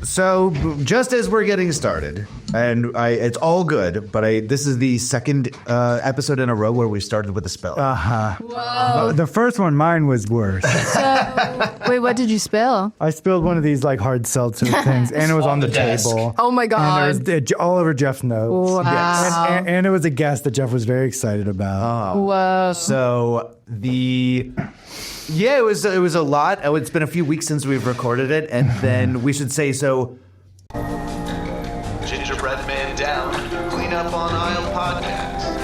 So just as we're getting started, and it's all good, but this is the second episode in a row where we started with a spill. Whoa. The first one, mine was worse. Wait, what did you spill? I spilled one of these like hard seltzer things, and it was on the table. Oh my God. And it was all over Jeff's notes. Wow. Yes. And it was a guest that Jeff was very excited about. Oh. Whoa. So it was a lot. Oh, it's been a few weeks since we've recorded it, and then we should say so. Gingerbread Man down. Clean up on aisle podcast.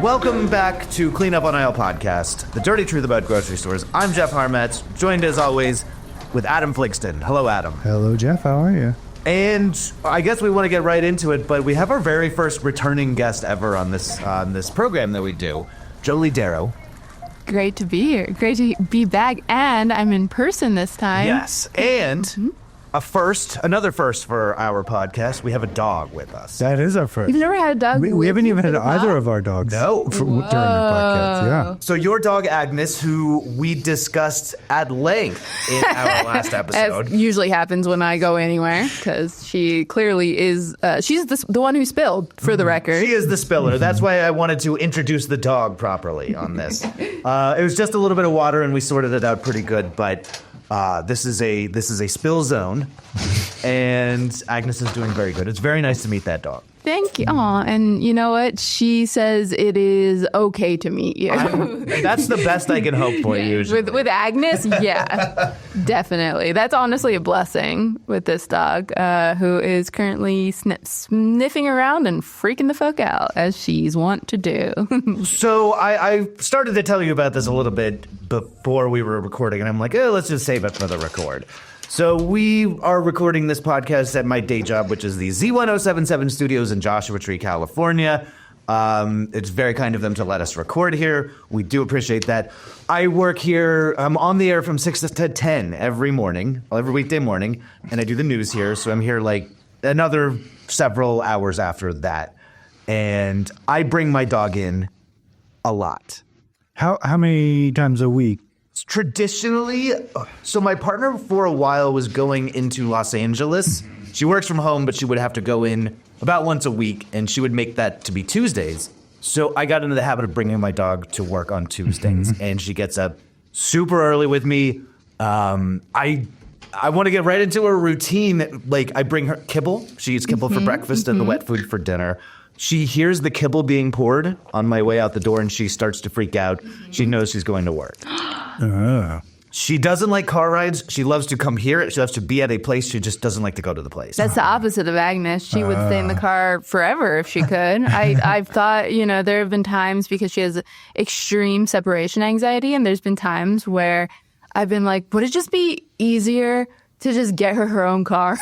Welcome back to Clean Up on Aisle podcast, the dirty truth about grocery stores. I'm Jeff Harmetz, joined as always with Adam Fligston. Hello, Adam. Hello, Jeff. How are you? And I guess we want to get right into it, but we have our very first returning guest ever on this program that we do, Jolie Darrow. Great to be here. Great to be back, and I'm in person this time. Yes, and another first for our podcast. We have a dog with us. That is our first. You've never had a dog? We haven't even had either of our dogs. No. During the podcast, yeah. So your dog, Agnes, who we discussed at length in our last episode. As usually happens when I go anywhere, because she clearly is, she's the one who spilled, for the record. She is the spiller. That's why I wanted to introduce the dog properly on this. It was just a little bit of water, and we sorted it out pretty good, but this is a spill zone, and Agnes is doing very good. It's very nice to meet that dog. Thank you. Aw, and you know what? She says it is okay to meet you. That's the best I can hope for usually. With Agnes, yeah, definitely. That's honestly a blessing with this dog, who is currently sniffing around and freaking the fuck out, as she's wont to do. So I started to tell you about this a little bit before we were recording, and I'm like, let's just save it for the record. So we are recording this podcast at my day job, which is the Z1077 Studios in Joshua Tree, California. It's very kind of them to let us record here. We do appreciate that. I work here. I'm on the air from 6 to 10 every weekday morning, and I do the news here. So I'm here like another several hours after that. And I bring my dog in a lot. How many times a week? Traditionally, so my partner for a while was going into Los Angeles. She works from home, but she would have to go in about once a week, and she would make that to be Tuesdays. So I got into the habit of bringing my dog to work on Tuesdays, and she gets up super early with me. I want to get right into her routine. Like, I bring her kibble. She eats kibble for breakfast and the wet food for dinner. She hears the kibble being poured on my way out the door, and she starts to freak out. She knows she's going to work. She doesn't like car rides. She loves to come here. She loves to be at a place. She just doesn't like to go to the place. That's the opposite of Agnes. She would stay in the car forever if she could. I've thought, there have been times, because she has extreme separation anxiety, and there's been times where I've been like, would it just be easier to just get her own car?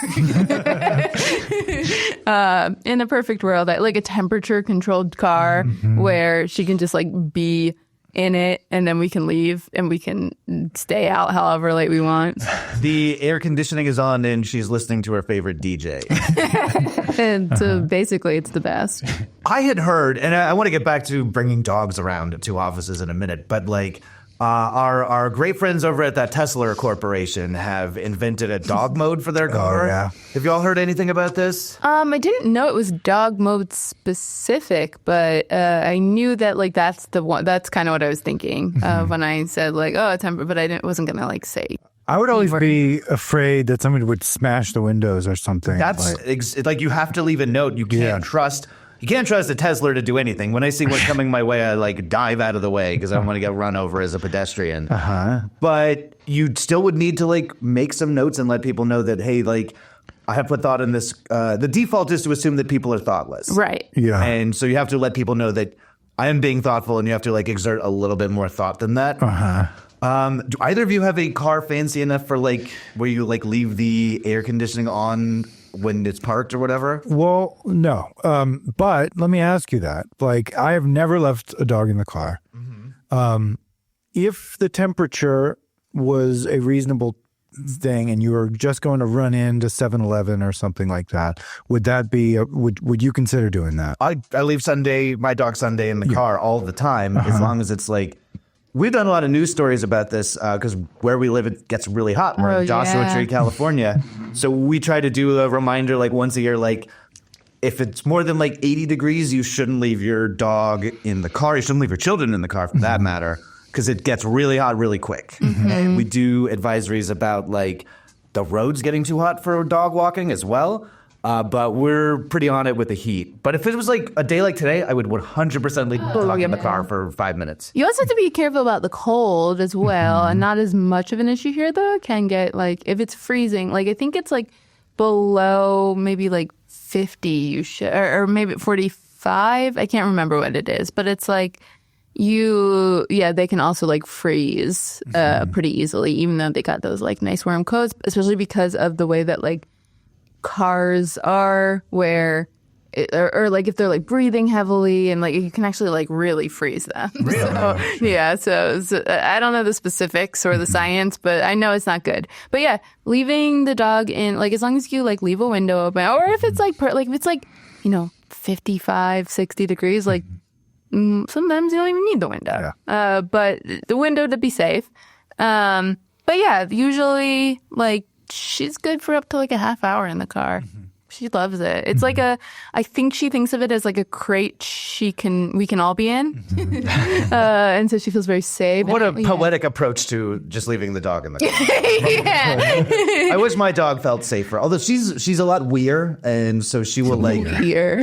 In a perfect world, like a temperature-controlled car where she can just like be in it, and then we can leave and we can stay out however late we want. The air conditioning is on, and she's listening to her favorite DJ. And so basically, it's the best. I had heard, and I want to get back to bringing dogs around to offices in a minute, but like, our great friends over at that Tesla Corporation have invented a dog mode for their car. Oh, yeah. Have y'all heard anything about this? I didn't know it was dog mode specific, but I knew that like that's the one. That's kind of what I was thinking of when I said like, but I wasn't gonna like say. I would always be afraid that somebody would smash the windows or something. That's like you have to leave a note. You can't trust. You can't trust a Tesla to do anything. When I see one coming my way, I like dive out of the way because I don't want to get run over as a pedestrian. But you still would need to like make some notes and let people know that, hey, like I have put thought in this. The default is to assume that people are thoughtless. Right. Yeah. And so you have to let people know that I am being thoughtful, and you have to like exert a little bit more thought than that. Do either of you have a car fancy enough for like where you like leave the air conditioning on when it's parked or whatever? Well, no. But let me ask you that. Like, I have never left a dog in the car. If the temperature was a reasonable thing and you were just going to run into 7-Eleven or something like that, would that be, would you consider doing that? I leave my dog Sunday in the car all the time, as long as it's like We've done a lot of news stories about this because where we live, it gets really hot. We're in Joshua Tree, California. So we try to do a reminder like once a year, like if it's more than like 80 degrees, you shouldn't leave your dog in the car. You shouldn't leave your children in the car for that matter because it gets really hot really quick. And we do advisories about like the roads getting too hot for dog walking as well. But we're pretty on it with the heat. But if it was like a day like today, I would 100% leave the dog in the car for 5 minutes. You also have to be careful about the cold as well, and not as much of an issue here though. It can get like if it's freezing, like I think it's like below maybe like 50, you should, or maybe 45. I can't remember what it is, but it's like they can also like freeze pretty easily, even though they got those like nice warm coats, especially because of the way that like cars are where or like if they're like breathing heavily and like you can actually like really freeze them. Really? So I don't know the specifics or the science, but I know it's not good. But yeah, leaving the dog in, like as long as you like leave a window open, or if it's like if it's like 55, 60 degrees, like sometimes you don't even need the window. But the window to be safe. But yeah, usually like she's good for up to like a half hour in the car. She loves it. It's like I think she thinks of it as like a crate we can all be in. And so she feels very safe. What a poetic approach to just leaving the dog in the car. I wish my dog felt safer. Although she's a lot weird, and so she will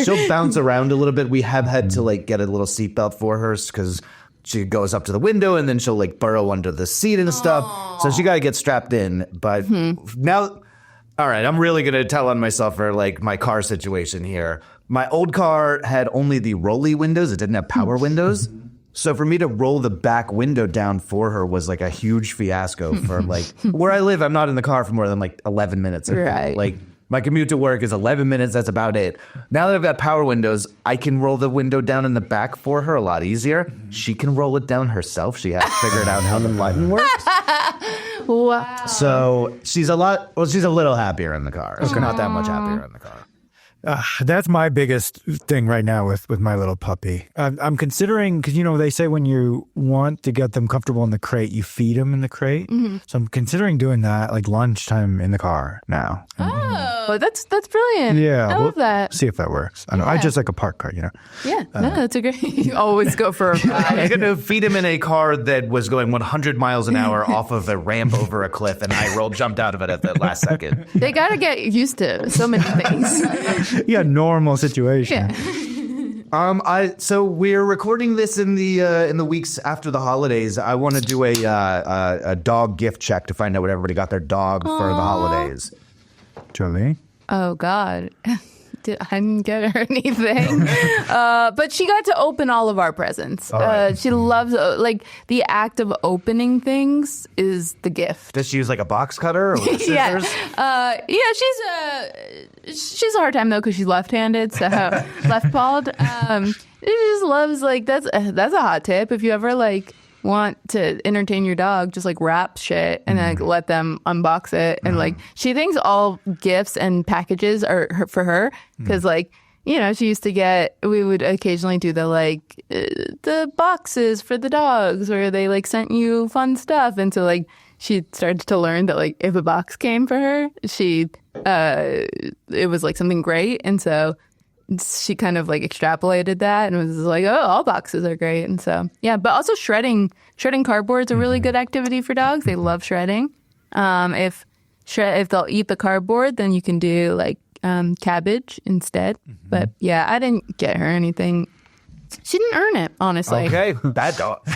she'll bounce around a little bit. We have had to like get a little seatbelt for her because she goes up to the window and then she'll like burrow under the seat and stuff. So she got to get strapped in. But now, all right, I'm really going to tell on myself for like my car situation here. My old car had only the rolly windows. It didn't have power windows. So for me to roll the back window down for her was like a huge fiasco for like where I live. I'm not in the car for more than like 11 minutes. Right. Like my commute to work is 11 minutes. That's about it. Now that I've got power windows, I can roll the window down in the back for her a lot easier. She can roll it down herself. She has figured out how the button works. Wow. So she's a little happier in the car. She's not that much happier in the car. That's my biggest thing right now with my little puppy. I'm considering, because, they say when you want to get them comfortable in the crate, you feed them in the crate. So I'm considering doing that like lunchtime in the car now. Oh, that's brilliant. Yeah. I love that. See if that works. I know. I just like a park car, Yeah, no, that's a great. You always go for a ride. I'm going to feed him in a car that was going 100 miles an hour off of a ramp over a cliff, and I jumped out of it at the last second. They got to get used to so many things. Yeah, normal situation. Yeah. So we're recording this in the weeks after the holidays. I want to do a dog gift check to find out what everybody got their dog for the holidays. Jolie? Oh, God. I didn't get her anything. But she got to open all of our presents. Right. She loves, like, the act of opening things is the gift. Does she use, like, a box cutter or scissors? She's a hard time, though, because she's left-handed, so left-pawed. She just loves, like, that's a hot tip. If you ever, like, want to entertain your dog, just like wrap shit and then like, let them unbox it. And like she thinks all gifts and packages are for her because like, she used to we would occasionally do the boxes for the dogs where they like sent you fun stuff. And so like she started to learn that like if a box came for her, it was like something great. And so she kind of like extrapolated that and was like, oh, all boxes are great. And so, yeah, but also shredding cardboard is a really good activity for dogs. They love shredding. If they'll eat the cardboard, then you can do like cabbage instead. But yeah, I didn't get her anything. She didn't earn it, honestly. Okay, bad dog.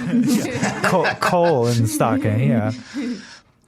Coal in the stocking, yeah.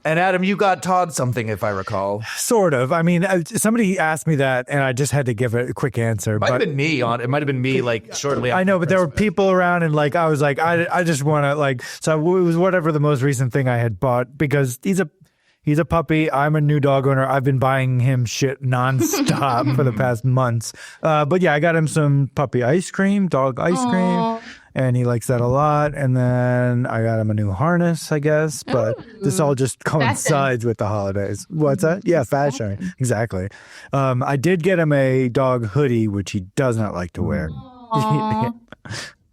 And Adam, you got Todd something, if I recall. Sort of. I mean, somebody asked me that, and I just had to give a quick answer. It might have been me, like, shortly after. I know, but there were people around, and, like, I was like, I just want to, like, so it was whatever the most recent thing I had bought, because he's a puppy. I'm a new dog owner. I've been buying him shit nonstop for the past months. But yeah, I got him some puppy ice cream, dog ice cream. And he likes that a lot. And then I got him a new harness, I guess. But this all just coincides with the holidays. What's that? Yeah, fashion. Exactly. I did get him a dog hoodie, which he does not like to wear.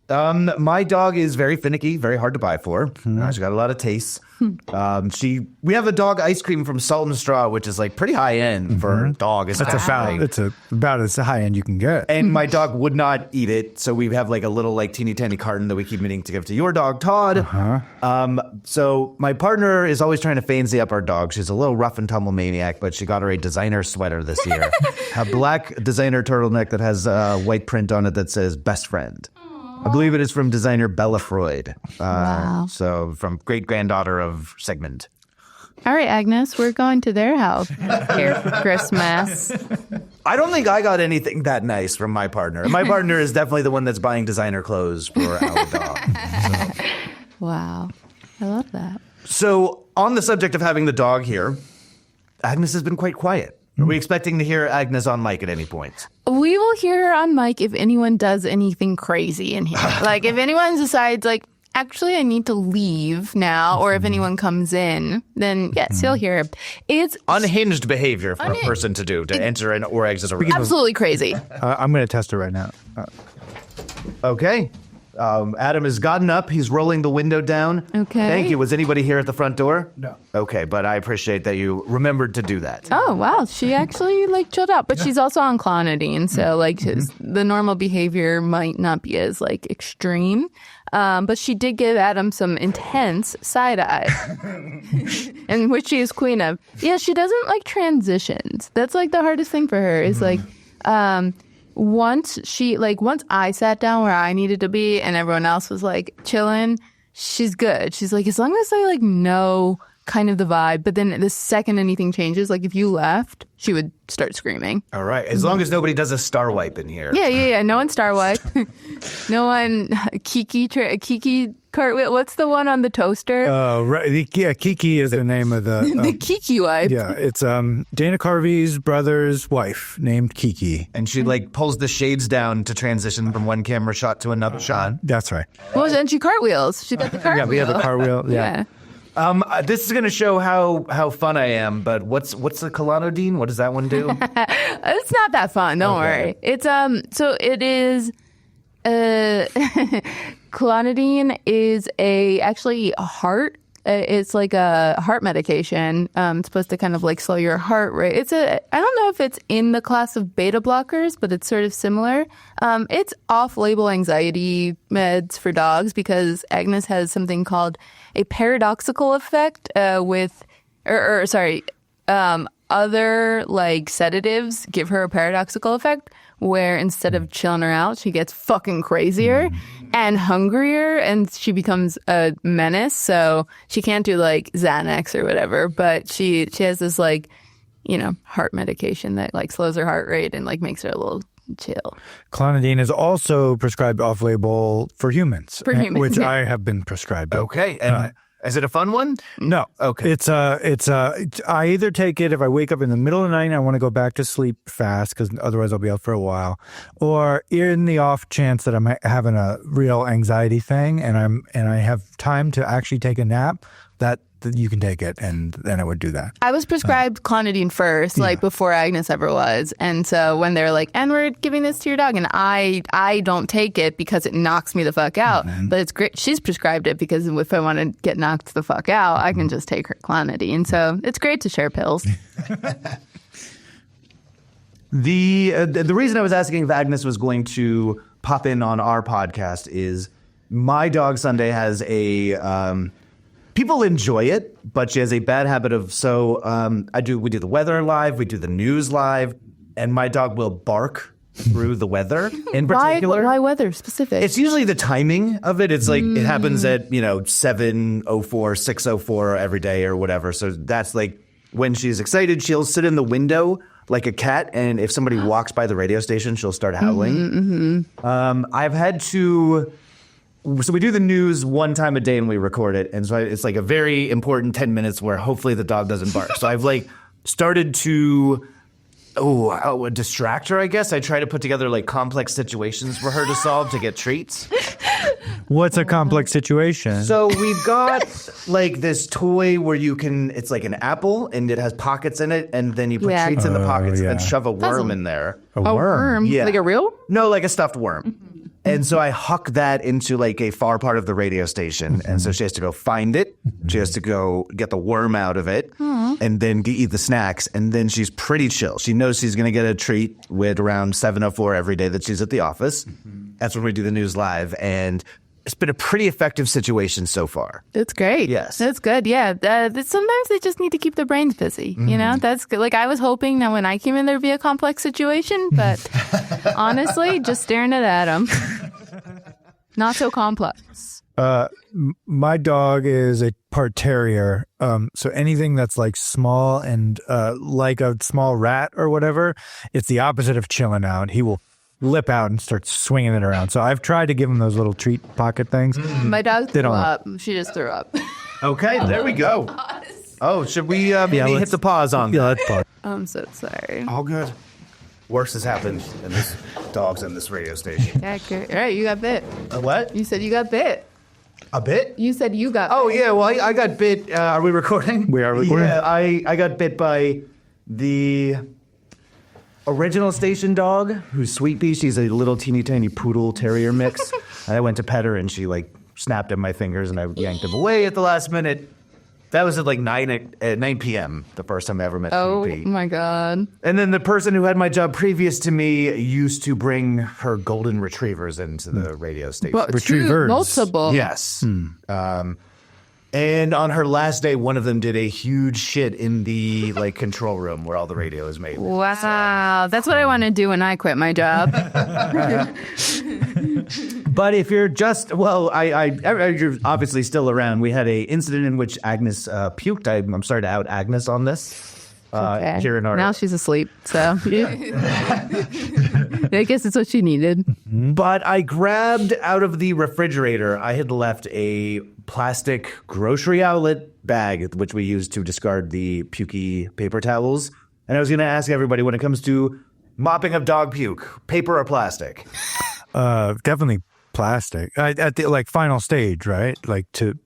My dog is very finicky, very hard to buy for. She's got a lot of tastes. We have a dog ice cream from Salt and Straw, which is like pretty high end for a dog. It's about as high end you can get. And my dog would not eat it, so we have like a little like teeny tiny carton that we keep meaning to give to your dog, Todd. So my partner is always trying to fancy up our dog. She's a little rough and tumble maniac, but she got her a designer sweater this year, a black designer turtleneck that has a white print on it that says "Best Friend." I believe it is from designer Bella Freud. Wow. So from great-granddaughter of Sigmund. All right, Agnes, we're going to their house here for Christmas. I don't think I got anything that nice from my partner. My partner is definitely the one that's buying designer clothes for our dog. So. Wow. I love that. So on the subject of having the dog here, Agnes has been quite quiet. Are we expecting to hear Agnes on mic at any point? We will hear her on mic if anyone does anything crazy in here. Like if anyone decides like, actually I need to leave now, or if anyone comes in, then yes, you'll hear her. It's Unhinged behavior for a person to do, to enter in or exit a room. absolutely crazy. I'm going to test it right now. Okay. Adam has gotten up. He's rolling the window down. Okay. Thank you. Was anybody here at the front door? No. Okay, but I appreciate that you remembered to do that. Oh, wow. She actually like chilled out, but she's also on clonidine. So like the normal behavior might not be as like extreme. But she did give Adam some intense side eye, and which she is queen of. Yeah, she doesn't like transitions. That's like the hardest thing for her is like, once I sat down where I needed to be and everyone else was like chilling, she's good. She's like, as long as I like know kind of the vibe, but then the second anything changes, like if you left, she would start screaming. All right. As long as nobody does a star wipe in here. Yeah. No one star wipe. No one Kiki cartwheel. What's the one on the toaster? Right. Yeah, Kiki is the name of the... the Kiki wipe. Yeah, it's Dana Carvey's brother's wife named Kiki. And she like pulls the shades down to transition from one camera shot to another shot. That's right. Well, then she cartwheels. She got the cartwheel. Yeah, we have a cartwheel. Yeah. This is going to show how fun I am, but what's the clonidine? What does that one do? It's not that fun. Don't worry. It's so it is. Clonidine is actually a heart. It's like a heart medication. It's supposed to kind of like slow your heart rate. I don't know if it's in the class of beta blockers, but it's sort of similar. It's off-label anxiety meds for dogs because Agnes has something called a paradoxical effect other like sedatives give her a paradoxical effect where instead of chilling her out, she gets fucking crazier and hungrier and she becomes a menace. So she can't do like Xanax or whatever, but she has this like, heart medication that like slows her heart rate and like makes her a little chill. Clonidine is also prescribed off-label for humans. Which yeah. I have been prescribed. Okay. And is it a fun one? No. Okay. I either take it if I wake up in the middle of the night and I want to go back to sleep fast because otherwise I'll be out for a while, or in the off chance that I'm having a real anxiety thing and I have time to actually take a nap, that you can take it, and then I would do that. I was prescribed clonidine first, like before Agnes ever was. And so when they're like, and we're giving this to your dog, and I don't take it because it knocks me the fuck out. But it's great. She's prescribed it because if I want to get knocked the fuck out, I can just take her clonidine. So it's great to share pills. The reason I was asking if Agnes was going to pop in on our podcast is my dog Sunday has a... people enjoy it, but she has a bad habit of we do the weather live, we do the news live, and my dog will bark through the weather in particular. Why weather specific? It's usually the timing of it. It's like it happens at 7:04, 6:04 every day or whatever. So that's like when she's excited, she'll sit in the window like a cat, and if somebody walks by the radio station, she'll start howling. I've had to. So we do the news one time a day and we record it. And so it's like a very important 10 minutes where hopefully the dog doesn't bark. So I've like started to distract her, I guess. I try to put together like complex situations for her to solve to get treats. What's a complex situation? So we've got like this toy where it's like an apple and it has pockets in it. And then you put treats in the pockets and shove a worm in there. A worm? Yeah. Like a real? No, like a stuffed worm. And so I huck that into like a far part of the radio station. And so she has to go find it. She has to go get the worm out of it and then eat the snacks. And then she's pretty chill. She knows she's going to get a treat with around 7:04 every day that she's at the office. That's when we do the news live. And it's been a pretty effective situation so far. That's great. Yes. That's good. Yeah. Sometimes they just need to keep their brains busy. You know, that's good. Like I was hoping that when I came in, there'd be a complex situation, but honestly, just staring it at them. Not so complex. My dog is a part terrier. So anything that's like small and like a small rat or whatever, it's the opposite of chilling out. He will lip out and start swinging it around. So I've tried to give him those little treat pocket things. My dog threw don't up. She just threw up. Okay, there we go. Oh, should we maybe hit the pause on Yeah, that? that's part. I'm so sorry. All good. Worse has happened in this dogs in this radio station. Yeah, good. All right, you got bit. What? You said you got bit. A bit? You said you got Oh, bit. yeah. Well, I got bit. Are we recording? We are recording. Yeah, I got bit by the original station dog, who's Sweet Pea. She's a little teeny tiny poodle terrier mix. I went to pet her, and she, like, snapped at my fingers, and I yanked him away at the last minute. That was at, like, 9 p.m., the first time I ever met Oh, Sweet Pea. my God. And then the person who had my job previous to me used to bring her golden retrievers into the radio station. Well, Retrievers. multiple. Yes. And on her last day, one of them did a huge shit in the like control room where all the radio is made. Wow. That's what I want to do when I quit my job. But if you're just, well, you're obviously still around. We had a incident in which Agnes puked. I'm sorry to out Agnes on this. Okay. Here in our Now she's asleep, so I guess it's what she needed. But I grabbed out of the refrigerator, I had left a plastic grocery outlet bag, which we use to discard the pukey paper towels. And I was going to ask everybody, when it comes to mopping up dog puke, paper or plastic? Definitely plastic. At the like final stage, right? Like to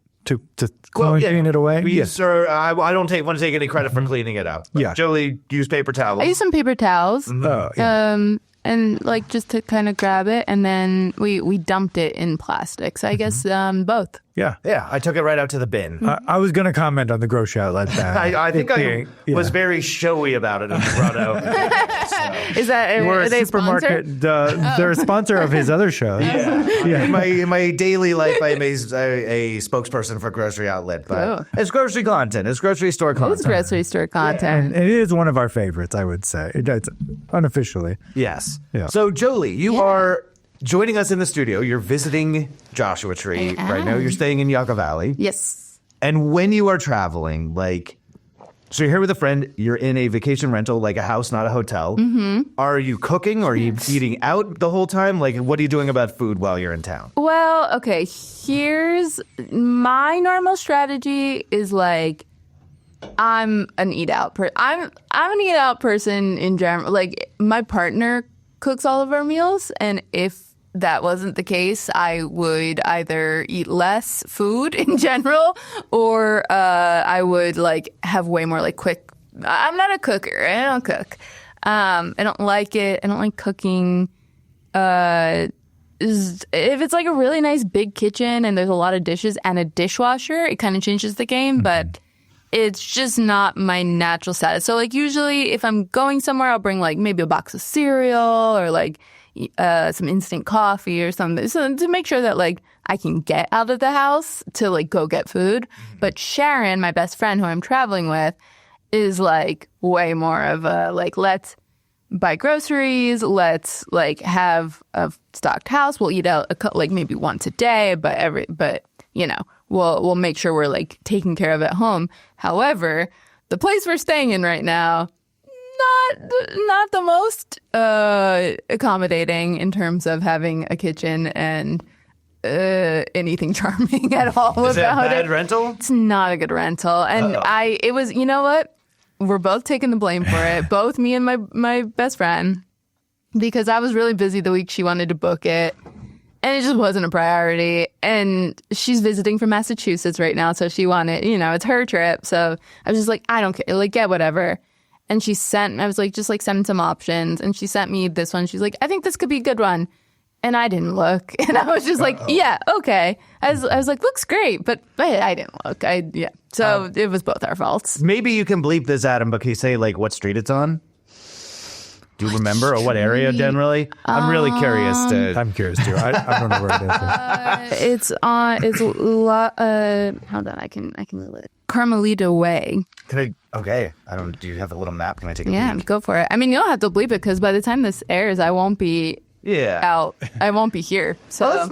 clean it away. Sir, I don't want to take any credit for cleaning it out. Yeah. Jolie used paper towels. I used some paper towels. Oh, yeah. And like just to kind of grab it, and then we dumped it in plastic. So I guess both. Yeah. Yeah, I took it right out to the bin. I was going to comment on the grocery outlet bag. I think I Yeah. was very showy about it in Toronto. Is that We're are a they supermarket. sponsored? They're a sponsor of his other show. In my daily life, I am a spokesperson for grocery outlet, but Oh. it's grocery content. It's grocery store content. It's grocery store content. And it is one of our favorites, I would say. It's unofficially. Yes. Yeah. So, Jolie, you are joining us in the studio. You're visiting Joshua Tree I right now. am. You're staying in Yucca Valley. Yes. And when you are traveling, so you're here with a friend, you're in a vacation rental, like a house, not a hotel. Mm-hmm. Are you cooking or are you eating out the whole time? Like, what are you doing about food while you're in town? Well, okay. Here's my normal strategy. Is like I'm an eat out person. I'm an eat out person in general. Like my partner cooks all of our meals, and if that wasn't the case, I would either eat less food in general, or I would like have way more like quick. I'm not a cooker. I don't cook. I don't like it. I don't like cooking. If it's like a really nice big kitchen and there's a lot of dishes and a dishwasher, it kind of changes the game. But it's just not my natural status. So like usually if I'm going somewhere, I'll bring like maybe a box of cereal or like some instant coffee or something, so to make sure that like I can get out of the house to like go get food. But Sharon, my best friend who I'm traveling with, is like way more of a like, let's buy groceries, let's like have a stocked house. We'll eat out like maybe once a day, but you know, we'll make sure we're like taking care of it at home. However, the place we're staying in right now, not the most accommodating in terms of having a kitchen and anything charming at all. Is it a about bad it. rental? It's not a good rental, and it was. You know what? We're both taking the blame for it. Both me and my best friend, because I was really busy the week she wanted to book it. And it just wasn't a priority. And she's visiting from Massachusetts right now. So she wanted, it's her trip. So I was just like, I don't care. Like, get whatever. And I was like, just like send some options. And she sent me this one. She's like, I think this could be a good one. And I didn't look. And I was just like, yeah, okay. I was like, looks great. But I didn't look. So it was both our faults. Maybe you can bleep this, Adam, but can you say like what street it's on? Do you remember, or what area generally? I'm really curious. I'm curious too. I don't know where it is. Hold on, I can relate. Carmelita Way. Okay. Do you have a little map? Can I take a Yeah, peek? go for it. I mean, you don't have to bleep it because by the time this airs, I won't be out. I won't be here. So Well, that's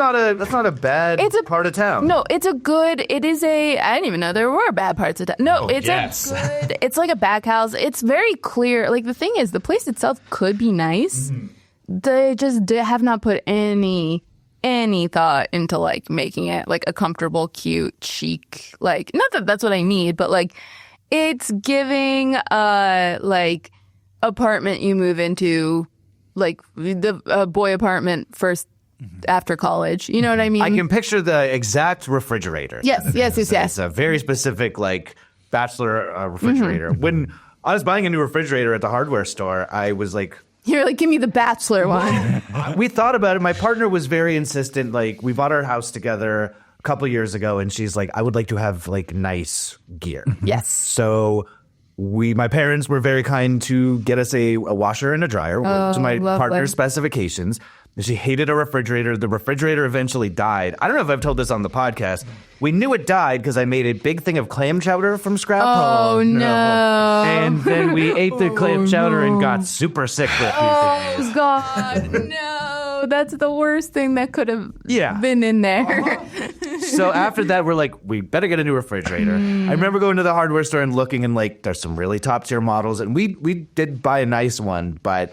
not a bad part of town. No, I didn't even know there were bad parts of town. No, a good, it's like a back house. It's very clear. Like, the thing is, the place itself could be nice. They just have not put any thought into like making it like a comfortable, cute, chic, like, not that that's what I need, but like it's giving like apartment you move into, like the boy apartment first after college. You know what I mean? I can picture the exact refrigerator. Yes. It's a very specific like bachelor refrigerator. When I was buying a new refrigerator at the hardware store, I was like, You're like, give me the bachelor one. we thought about it. My partner was very insistent. Like, we bought our house together a couple years ago, and she's like, I would like to have like nice gear. Yes. So my parents were very kind to get us a washer and a dryer to my lovely. partner's specifications. And she hated a refrigerator. The refrigerator eventually died. I don't know if I've told this on the podcast. We knew it died because I made a big thing of clam chowder from scrap. Oh, no. And then we ate the clam chowder and got super sick for a few days. Oh, God, no. That's the worst thing that could have been in there. So after that, we're like, we better get a new refrigerator. I remember going to the hardware store and looking, and like, there's some really top tier models. And we did buy a nice one, but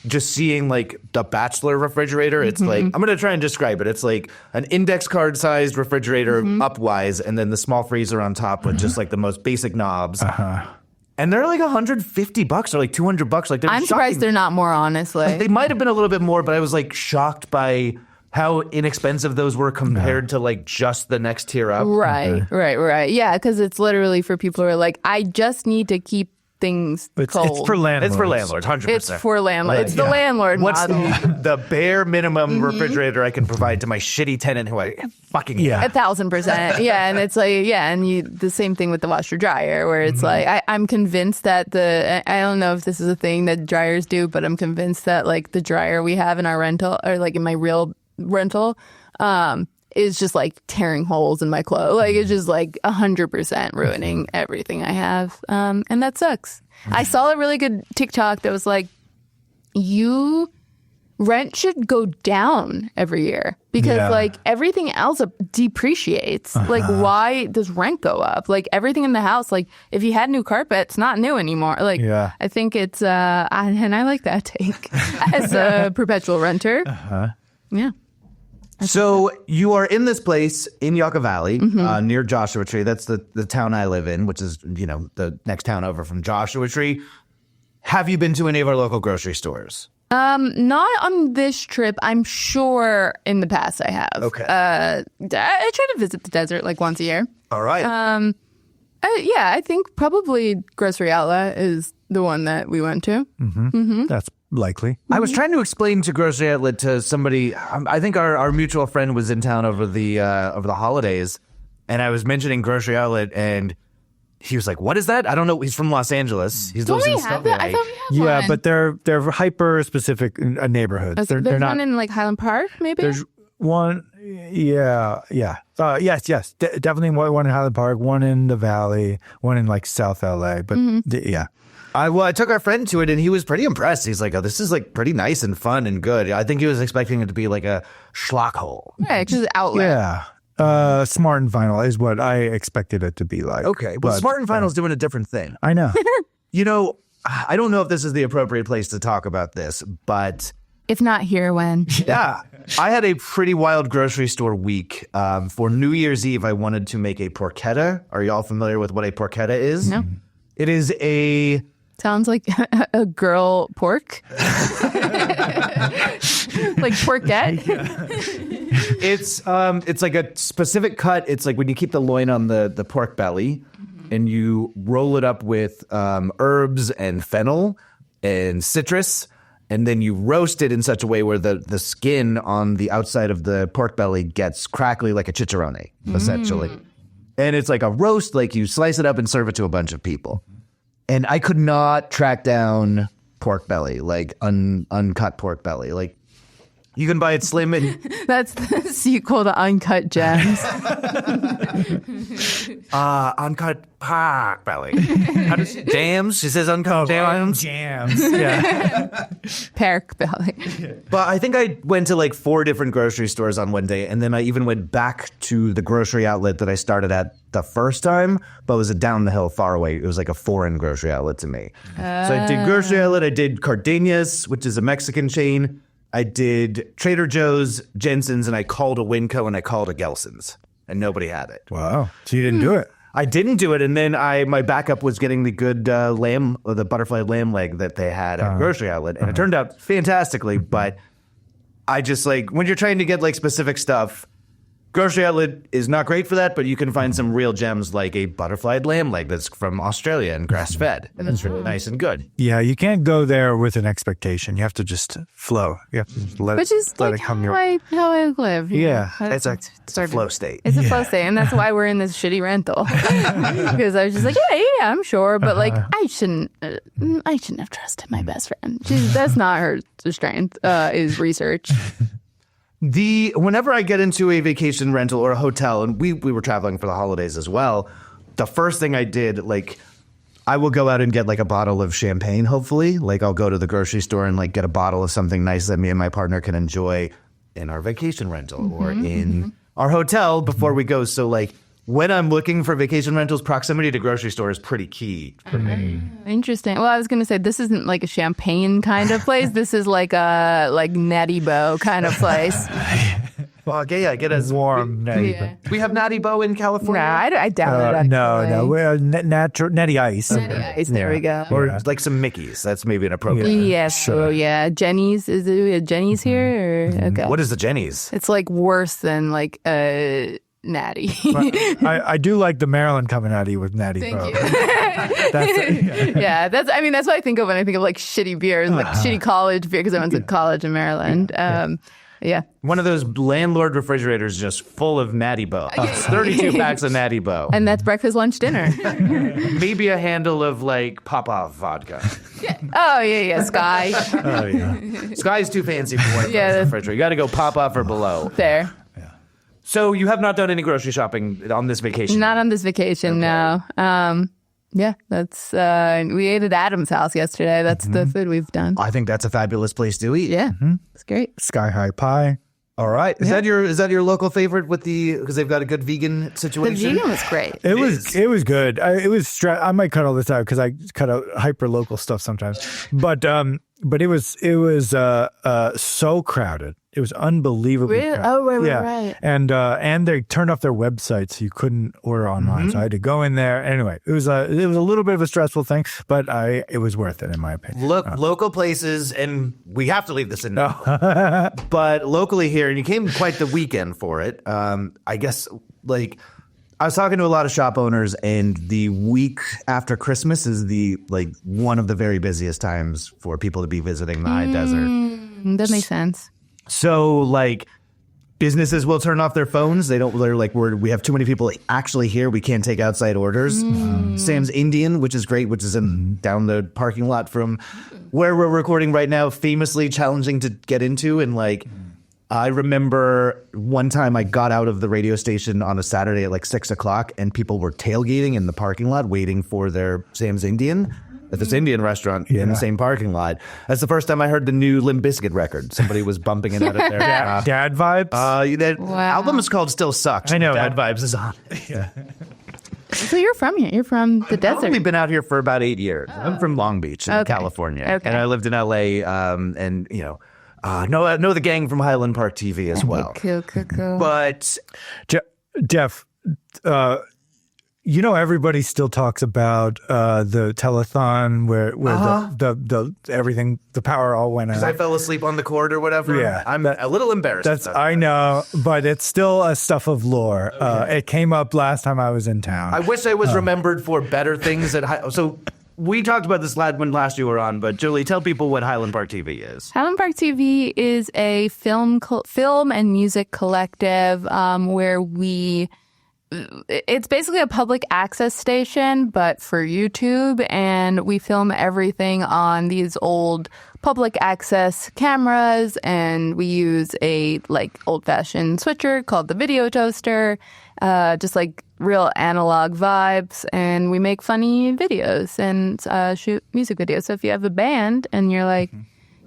just seeing like the bachelor refrigerator, it's like, I'm going to try and describe it. It's like an index card sized refrigerator upwise, and then the small freezer on top with just like the most basic knobs. And they're like $150 or like $200. Like, I'm surprised they're not more, honestly. They might have been a little bit more, but I was like shocked by how inexpensive those were compared to like just the next tier up. Right. Yeah, because it's literally for people who are like, I just need to keep things cold. It's for landlords. It's for landlords, 100%. It's for landlords. It's the landlord model. The bare minimum refrigerator I can provide to my shitty tenant who I fucking hate? 1,000%. Yeah, and it's like, and the same thing with the washer dryer, where it's like, I'm convinced that I don't know if this is a thing that dryers do, but I'm convinced that like the dryer we have in our rental, or like in my real rental, is just like tearing holes in my clothes. Like, it's just like 100% ruining everything I have. And that sucks. I saw a really good TikTok that was like, rent should go down every year because like everything else depreciates. Like, why does rent go up? Like, everything in the house, like if you had new carpet, it's not new anymore. Like, I think it's, and I like that take as a perpetual renter. Yeah. So you are in this place in Yucca Valley, near Joshua Tree. That's the town I live in, which is, the next town over from Joshua Tree. Have you been to any of our local grocery stores? Not on this trip. I'm sure in the past I have. Okay. I try to visit the desert like once a year. All right. I think probably Grocery Outlet is the one that we went to. That's likely. I was trying to explain to Grocery Outlet to somebody. I think our mutual friend was in town over the holidays, and I was mentioning Grocery Outlet, and he was like, "What is that? I don't know." He's from Los Angeles. He lives in have that? I thought we had one. But they're hyper specific neighborhoods. There's not one in like Highland Park, maybe. There's one. Yes. Definitely one in Highland Park, one in the Valley, one in like South LA. But I took our friend to it, and he was pretty impressed. He's like, "Oh, this is like pretty nice and fun and good." I think he was expecting it to be like a schlock hole. Yeah, just outlet. Yeah. Smart and Final is what I expected it to be like. Okay, well, Smart and Final's doing a different thing. I know. I don't know if this is the appropriate place to talk about this, but if not here, when? Yeah. I had a pretty wild grocery store week. For New Year's Eve, I wanted to make a porchetta. Are y'all familiar with what a porchetta is? No. It is a... Sounds like a girl pork. Like porkette. It's like a specific cut. It's like when you keep the loin on the pork belly and you roll it up with herbs and fennel and citrus and then you roast it in such a way where the skin on the outside of the pork belly gets crackly like a chicharrone, essentially. And it's like a roast, like you slice it up and serve it to a bunch of people. And I could not track down pork belly, like uncut pork belly. Like, you can buy it slim and That's the sequel to Uncut Gems. uncut pork belly. How does she, jams? She says uncut jams. Jams. Yeah. Pork belly. But I think I went to like 4 different grocery stores on one day, and then I even went back to the grocery outlet that I started at the first time, but it was down the hill far away. It was like a foreign grocery outlet to me. So I did grocery outlet. I did Cardenas, which is a Mexican chain. I did Trader Joe's, Jensen's, and I called a Winco and I called a Gelson's, and nobody had it. Wow. So you didn't do it. I didn't do it, and then my backup was getting the good lamb, or the butterfly lamb leg that they had at grocery outlet, and it turned out fantastically. But I just like when you're trying to get like specific stuff, grocery outlet is not great for that. But you can find some real gems like a butterflied lamb leg that's from Australia and grass fed, and that's really nice and good. Yeah, you can't go there with an expectation. You have to just flow. You have to just let Which is let like it come how I live. you Yeah. know. It's a flow state. It's a flow state, and that's why we're in this shitty rental. Because I was just like, yeah, I'm sure, but like, I shouldn't have trusted my best friend. That's not her strength. Is research. Whenever I get into a vacation rental or a hotel, and we were traveling for the holidays as well, the first thing I did, like, I will go out and get like a bottle of champagne, hopefully. Like, I'll go to the grocery store and like get a bottle of something nice that me and my partner can enjoy in our vacation rental or in our hotel before we go. So like, when I'm looking for vacation rentals, proximity to grocery store is pretty key for me. Interesting. Well, I was going to say this isn't like a champagne kind of place. This is like a Natty Bo kind of place. Well, yeah, get us warm. Natty. Yeah. We have Natty Bo in California. Nah, I doubt it. No. We're natural netty ice. Nice, there we go. Or like some Mickeys. That's maybe an appropriate. Yes. Oh, yeah. Jenny's. Is it Jenny's here? Or? Okay. What is the Jenny's? It's like worse than like Natty. I do like the Maryland coming at you with Natty. Thank Bo. you. That's that's what I think of when I think of like shitty beers, like shitty college beer, because I went to college in Maryland. Yeah. One of those landlord refrigerators just full of Natty Bo. 32 packs of Natty Bo. And that's breakfast, lunch, dinner. Maybe a handle of like Popov vodka. Oh, yeah. Sky. Oh yeah. Sky's too fancy for one refrigerator. You got to go Popov or below. There. So you have not done any grocery shopping on this vacation? Not on this vacation, no. Yeah, that's we ate at Adam's house yesterday. That's the food we've done. I think that's a fabulous place to eat. Yeah, it's great. Sky high pie. All right. Is that your local favorite with because they've got a good vegan The situation? vegan was great. It was good. I might cut all this out because I cut out hyper local stuff sometimes. But it was so crowded. It was unbelievably Really? crowded. Oh, right, yeah. right. And they turned off their website so you couldn't order online. So I had to go in there. Anyway, it was a little bit of a stressful thing, but it was worth it in my opinion. Look, local places, and we have to leave this in now. But locally here, and you came quite the weekend for it. I guess, like, I was talking to a lot of shop owners, and the week after Christmas is one of the very busiest times for people to be visiting the high desert. That makes sense. So, like, businesses will turn off their phones. They're like, we have too many people actually here. We can't take outside orders. Sam's Indian, which is great, which is down the parking lot from where we're recording right now, famously challenging to get into. And, like, I remember one time I got out of the radio station on a Saturday at like 6 o'clock, and people were tailgating in the parking lot waiting for their Sam's Indian at this Indian restaurant in the same parking lot. That's the first time I heard the new Limp Bizkit record. Somebody was bumping it out of there. Dad vibes. That album is called Still Sucks. I know. Dad Vibes is on. So you're from here. You're from the desert. I've only been out here for about 8 years. I'm from Long Beach in California. Okay. And I lived in LA and, know the gang from Highland Park TV as well. Cool. But Jeff, everybody still talks about the telethon where the everything, the power all went out. I fell asleep on the court or whatever. Yeah. I'm a little embarrassed. I know, but it's still a stuff of lore. It came up last time I was in town. I wish I was remembered for better things at high. So we talked about this when last you were on, but Jolie, tell people what Highland Park TV is. Highland Park TV is a film and music collective where it's basically a public access station, but for YouTube, and we film everything on these old public access cameras, and we use a old-fashioned switcher called the video toaster, just like real analog vibes, and we make funny videos and shoot music videos. So if you have a band and you're like,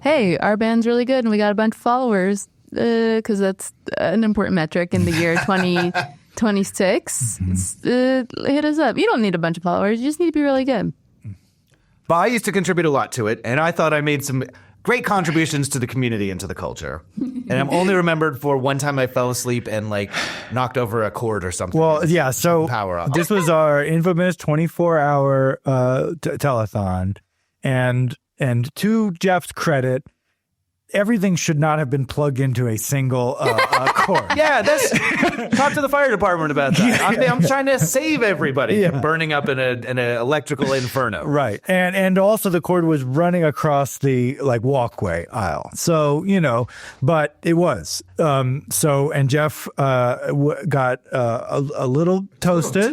hey, our band's really good and we got a bunch of followers, because that's an important metric in the year 2026, hit us up. You don't need a bunch of followers. You just need to be really good. But I used to contribute a lot to it, and I thought I made some great contributions to the community and to the culture. And I'm only remembered for one time I fell asleep and knocked over a cord or something. Well, yeah, so power up. This was our infamous 24-hour telethon, and to Jeff's credit, everything should not have been plugged into a single cord. Yeah, talk to the fire department about that. I'm trying to save everybody from burning up in an electrical inferno. Right, and also the cord was running across the walkway aisle. So but it was. And Jeff got a little toasted,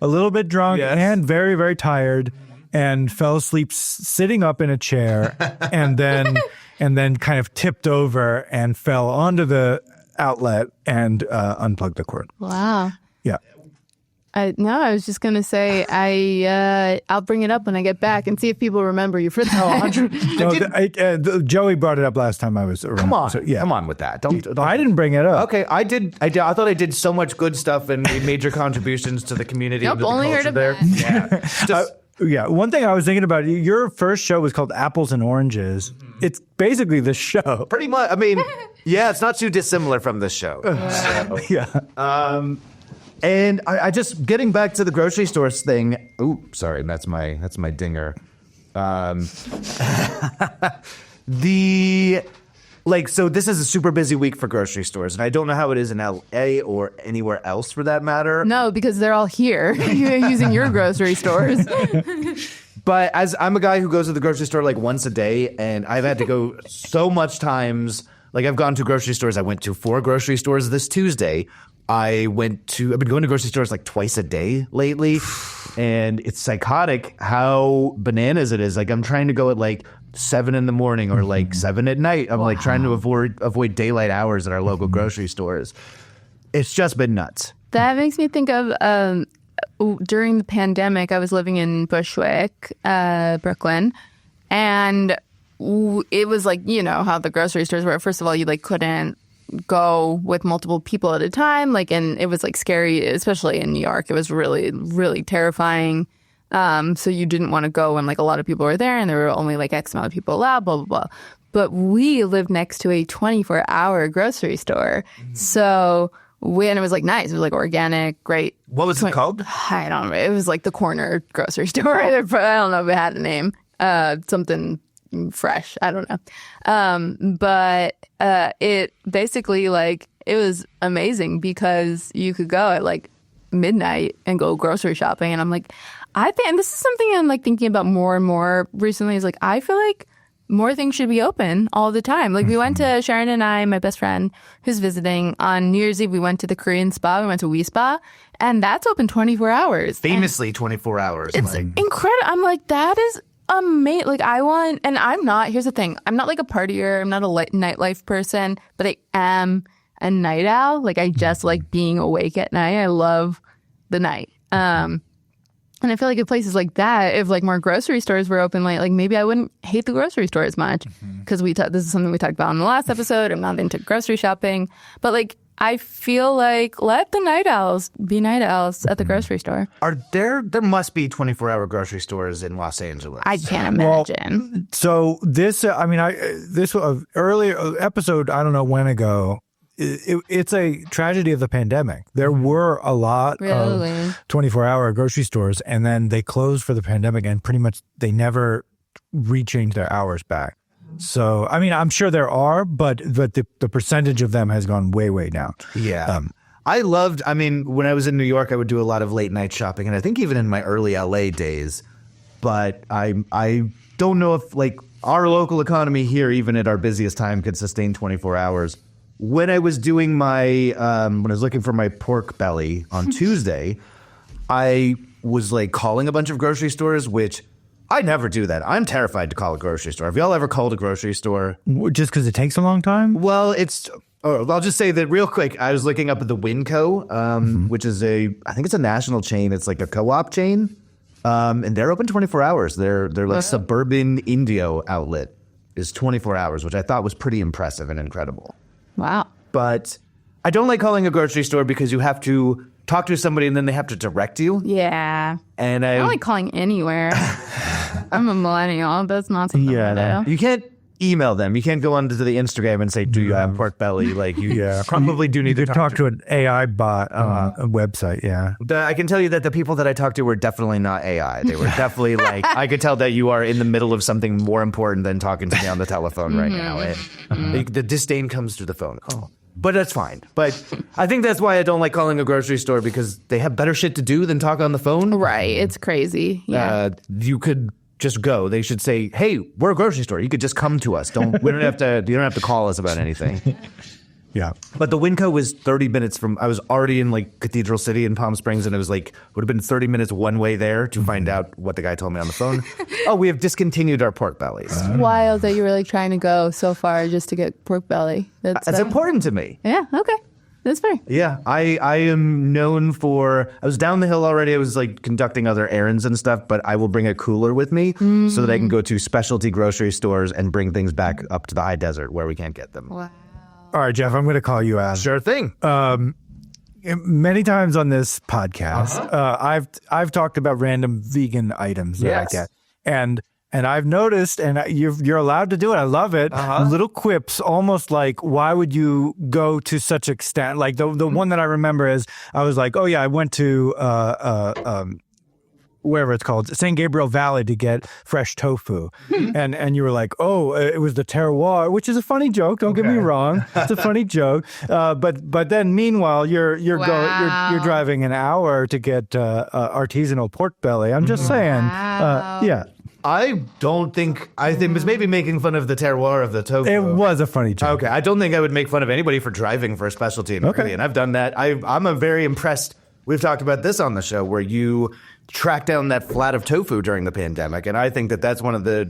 a little bit drunk, yes, and very, very tired, and fell asleep sitting up in a chair, and then kind of tipped over and fell onto the outlet and unplugged the cord. Wow. Yeah. I was just going to say, I'll bring it up when I get back and see if people remember you for that. Joey brought it up last time I was around. Come on. So, yeah. Come on with that. Don't. I didn't bring it up. Okay, I did. I thought I did so much good stuff and made major contributions to the community. Nope, and to the only culture heard of there. that. Yeah. One thing I was thinking about, your first show was called Apples and Oranges. It's basically this show. Pretty much. I mean, yeah, it's not too dissimilar from this show. So. Yeah. And I just getting back to the grocery stores thing. Ooh, sorry, that's my dinger. So this is a super busy week for grocery stores, and I don't know how it is in LA or anywhere else for that matter. No, because they're all here using your grocery stores. But as I'm a guy who goes to the grocery store once a day, and I've had to go so much times. I've gone to grocery stores. I went to 4 grocery stores this Tuesday. I've been going to grocery stores twice a day lately, and it's psychotic how bananas it is. I'm trying to go at 7 in the morning or 7 at night. I'm trying to avoid daylight hours at our local grocery stores. It's just been nuts. That makes me think of during the pandemic, I was living in Bushwick, Brooklyn, and it was how the grocery stores were. First of all, you couldn't go with multiple people at a time, and it was scary, especially in New York. It was really, really terrifying. So you didn't want to go when a lot of people were there and there were only X amount of people allowed, blah, blah, blah. But we lived next to a 24-hour grocery store. So and it was nice. It was organic, great. What was it called? I don't know. It was the corner grocery store. I don't know if it had a name. Something fresh. I don't know. But it basically it was amazing because you could go at midnight and go grocery shopping. And I'm I think, and this is something I'm thinking about more and more recently, is I feel more things should be open all the time. We went to, Sharon and I, my best friend who's visiting, on New Year's Eve, we went to the Korean spa. We went to Spa, and that's open 24 hours. Famously 24 hours. It's incredible. I'm that is amazing. And I'm not, here's the thing. I'm not a partier. I'm not a nightlife person, but I am a night owl. I just like being awake at night. I love the night. And I feel in places like that, if more grocery stores were open late, maybe I wouldn't hate the grocery store as much, because this is something we talked about in the last episode. I'm not into grocery shopping, but I feel let the night owls be night owls at the grocery store. There must be 24-hour grocery stores in Los Angeles. I can't imagine. Well, so this, this earlier episode, I don't know when ago. It's a tragedy of the pandemic. There were a lot of 24-hour grocery stores, and then they closed for the pandemic, and pretty much they never rechanged their hours back. So, I'm sure there are, but the percentage of them has gone way, way down. Yeah. when I was in New York, I would do a lot of late night shopping, and I think even in my early LA days, but I don't know if like our local economy here, even at our busiest time, could sustain 24 hours. When I was doing my when I was looking for my pork belly on Tuesday, I was like calling a bunch of grocery stores, which I never do that. I'm terrified to call a grocery store. Have y'all ever called a grocery store? Just because it takes a long time? Well, I'll just say that real quick. I was looking up at the Winco, which is I think it's a national chain. It's like a co-op chain. And they're open 24 hours. They're like suburban Indio outlet is 24 hours, which I thought was pretty impressive and incredible. Wow. But I don't like calling a grocery store because you have to talk to somebody and then they have to direct you. Yeah. And I don't like calling anywhere. I'm a millennial. That's not something I do. You can't email them. You can't go onto the Instagram and say, do you have pork belly? Like you probably do need to talk to an AI bot a website, yeah. I can tell you that the people that I talked to were definitely not AI. They were definitely like, I could tell that you are in the middle of something more important than talking to me on the telephone right now. The disdain comes through the phone. Oh. But that's fine. But I think that's why I don't like calling a grocery store, because they have better shit to do than talk on the phone. Right. It's crazy. Yeah. You could just go. They should say, "Hey, we're a grocery store. You could just come to us. You don't have to call us about anything." Yeah. But the Winco was 30 minutes from, I was already in like Cathedral City in Palm Springs, and it was like, would have been 30 minutes one way there to find out what the guy told me on the phone. Oh, we have discontinued our pork bellies. It's wild that you were like trying to go so far just to get pork belly. That's important to me. Yeah. Okay. That's fair. Yeah, I am known for, I was down the hill already. I was like conducting other errands and stuff, but I will bring a cooler with me so that I can go to specialty grocery stores and bring things back up to the high desert where we can't get them. Wow. All right, Jeff, I'm going to call you out. Sure thing. Many times on this podcast, I've talked about random vegan items that I get. And I've noticed, and you're allowed to do it. I love it. Little quips, almost like, why would you go to such extent? Like the one that I remember is, I was like, oh yeah, I went to wherever it's called, San Gabriel Valley, to get fresh tofu, and you were like, oh, it was the terroir, which is a funny joke. Don't get me wrong, it's a funny joke. But then meanwhile, you're driving an hour to get artisanal pork belly. I'm just saying, yeah. I think it was maybe making fun of the terroir of the tofu. It was a funny joke. Okay, I don't think I would make fun of anybody for driving for a specialty ingredient. I've done that. I'm a very impressed. We've talked about this on the show where you tracked down that flat of tofu during the pandemic, and I think that's one of the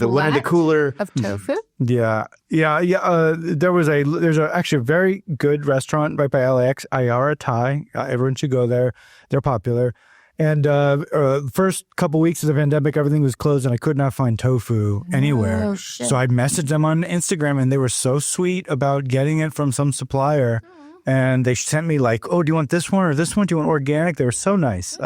one of the cooler of tofu. Yeah. There's actually a very good restaurant right by LAX, Ayara Thai. Everyone should go there. They're popular. And first couple weeks of the pandemic, everything was closed, and I could not find tofu anywhere. Oh, shit. So I messaged them on Instagram, and they were so sweet about getting it from some supplier. And they sent me like, oh, do you want this one or this one? Do you want organic? They were so nice.